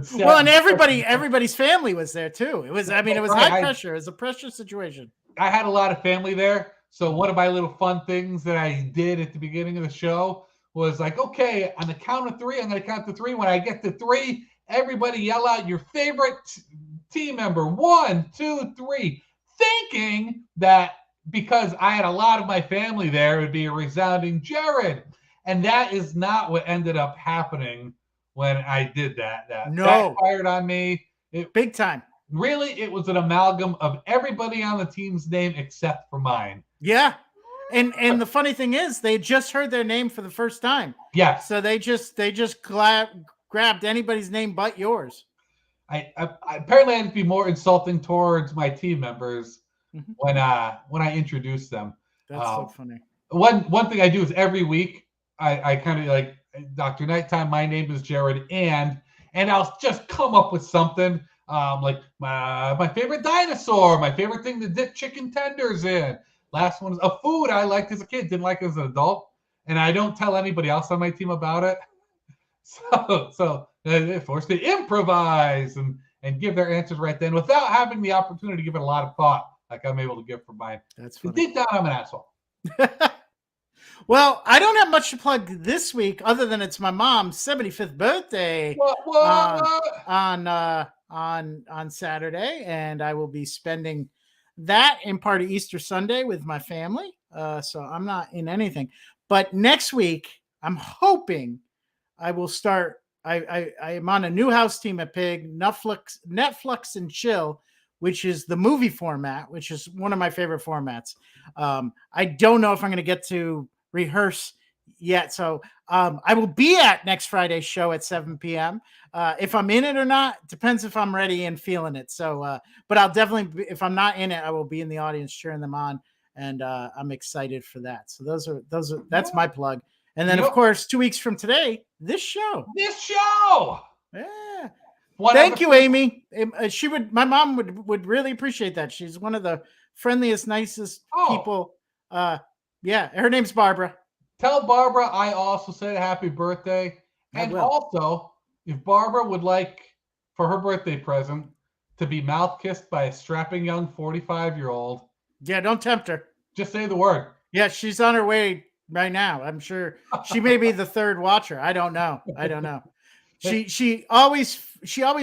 set. Well, and everybody's family was there too. It was high pressure. It was a pressure situation. I had a lot of family there. So one of my little fun things that I did at the beginning of the show was like, okay, on the count of three, I'm going to count to three. When I get to three, everybody yell out your favorite team member. 1, 2, 3. Thinking that because I had a lot of my family there, it would be a resounding Jerrod. And that is not what ended up happening when I did that. That backfired on me. Big time. Really, it was an amalgam of everybody on the team's name except for mine. Yeah. And the funny thing is, they just heard their name for the first time. Yeah. So they just grabbed anybody's name but yours. I apparently had to be more insulting towards my team members when I introduced them. That's so funny. One thing I do is every week I kind of like Dr. Nighttime. My name is Jerrod, and I'll just come up with something. Like my favorite dinosaur, my favorite thing to dip chicken tenders in. Last one is a food I liked as a kid, didn't like as an adult, and I don't tell anybody else on my team about it. So they're forced to improvise and give their answers right then without having the opportunity to give it a lot of thought, like I'm able to give for mine. That's funny. Deep down, I'm an asshole. Well, I don't have much to plug this week other than it's my mom's 75th birthday on Saturday, and I will be spending that in part of Easter Sunday with my family. So I'm not in anything. But next week, I'm hoping I will start. I am on a new house team at Pig, Netflix and Chill, which is the movie format, which is one of my favorite formats. I don't know if I'm going to get to rehearse yet. So I will be at next Friday's show at 7 p.m. If I'm in it or not, depends if I'm ready and feeling it. So, but I'll definitely, if I'm not in it, I will be in the audience cheering them on. And I'm excited for that. So that's my plug. And then of course, 2 weeks from today, this show. Yeah. Thank you, Amy. My mom would really appreciate that. She's one of the friendliest, nicest people. Yeah, her name's Barbara. Tell Barbara I also said happy birthday. And also, if Barbara would like for her birthday present to be mouth kissed by a strapping young 45-year-old. Yeah, don't tempt her. Just say the word. Yeah, she's on her way right now. I'm sure she may be the third watcher. I don't know. She always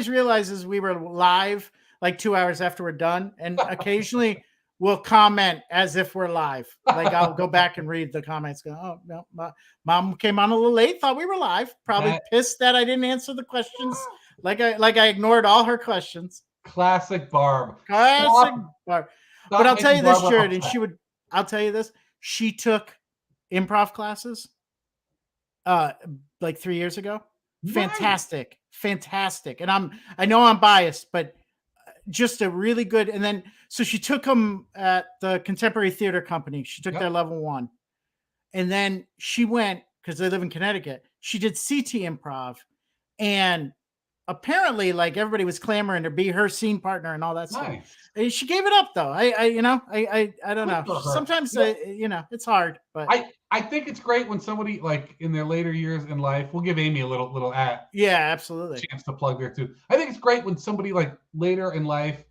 realizes we were live like 2 hours after we're done, and occasionally will comment as if we're live. Like I'll go back and read the comments. Go, oh no, mom came on a little late. Thought we were live. Probably pissed that I didn't answer the questions. Like I ignored all her questions. Classic Barb. But I'll tell you this, Jerrod, and I'll tell you this. She took improv classes like 3 years ago. fantastic, fantastic. And I know I'm biased, but just a really good. And then so she took them at the Contemporary Theater Company. She took their level 1, and then she went, because they live in Connecticut. She did CT Improv, and apparently, like, everybody was clamoring to be her scene partner and all that stuff. And she gave it up, though. I don't know. Sometimes it's hard, but I think it's great when somebody, like, in their later years in life, we'll give Amy a little absolutely chance to plug there too. I think it's great when somebody, like, later in life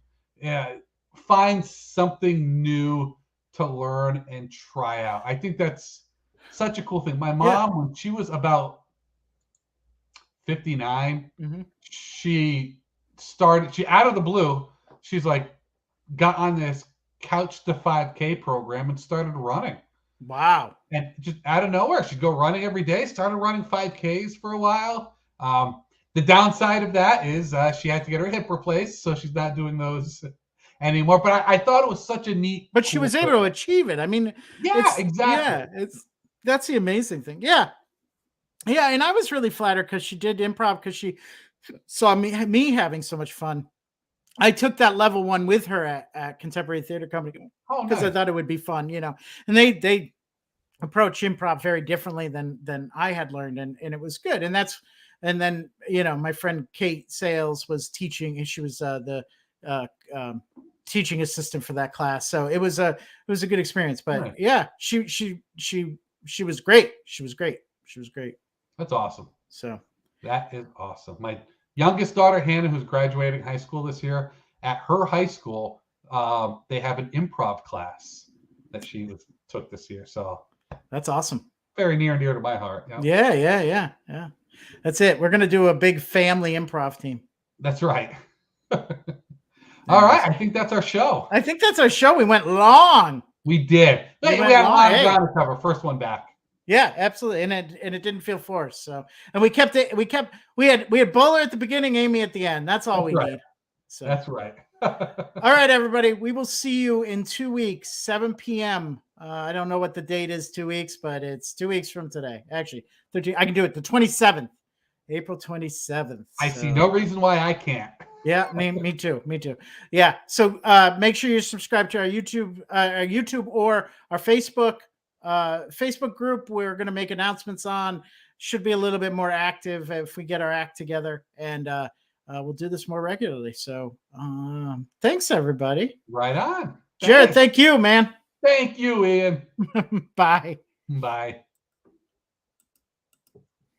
finds something new to learn and try out. I think that's such a cool thing. My mom, when she was about 59, she out of the blue, she's like, got on this Couch to 5K program and started running. Wow. And just out of nowhere, she'd go running every day, started running 5Ks for a while. The downside of that is she had to get her hip replaced, so she's not doing those anymore. But I thought it was such a neat. But she was able to achieve it. I mean, exactly. Yeah, that's the amazing thing. Yeah. And I was really flattered because she did improv, because she saw me having so much fun. I took that level 1 with her at Contemporary Theater Company because I thought it would be fun, And they approach improv very differently than I had learned, and it was good. And then my friend Kate Sales was teaching, and she was the teaching assistant for that class, so it was a good experience. But she was great. She was great. That's awesome. So that is awesome. My youngest daughter, Hannah, who's graduating high school this year, at her high school, they have an improv class that she took this year. So that's awesome. Very near and dear to my heart. Yeah. That's it. We're going to do a big family improv team. That's right. All right. I think that's our show. We went long. We did. We had a lot of ground to cover. First one back. Yeah, absolutely. And it didn't feel forced. So, and we had Bowler at the beginning, Amy at the end. That's all we need. So that's right. All right, everybody. We will see you in 2 weeks, 7 p.m. I don't know what the date is, 2 weeks, but it's 2 weeks from today. Actually, 13, I can do it. The 27th, April 27th. I see no reason why I can't. Yeah, me too. Yeah. So make sure you subscribe to our YouTube or our Facebook group. We're going to make announcements on. Should be a little bit more active if we get our act together, and we'll do this more regularly. So thanks, everybody. Right on. Jerrod, thank you, man. Thank you, Ian. Bye. Bye.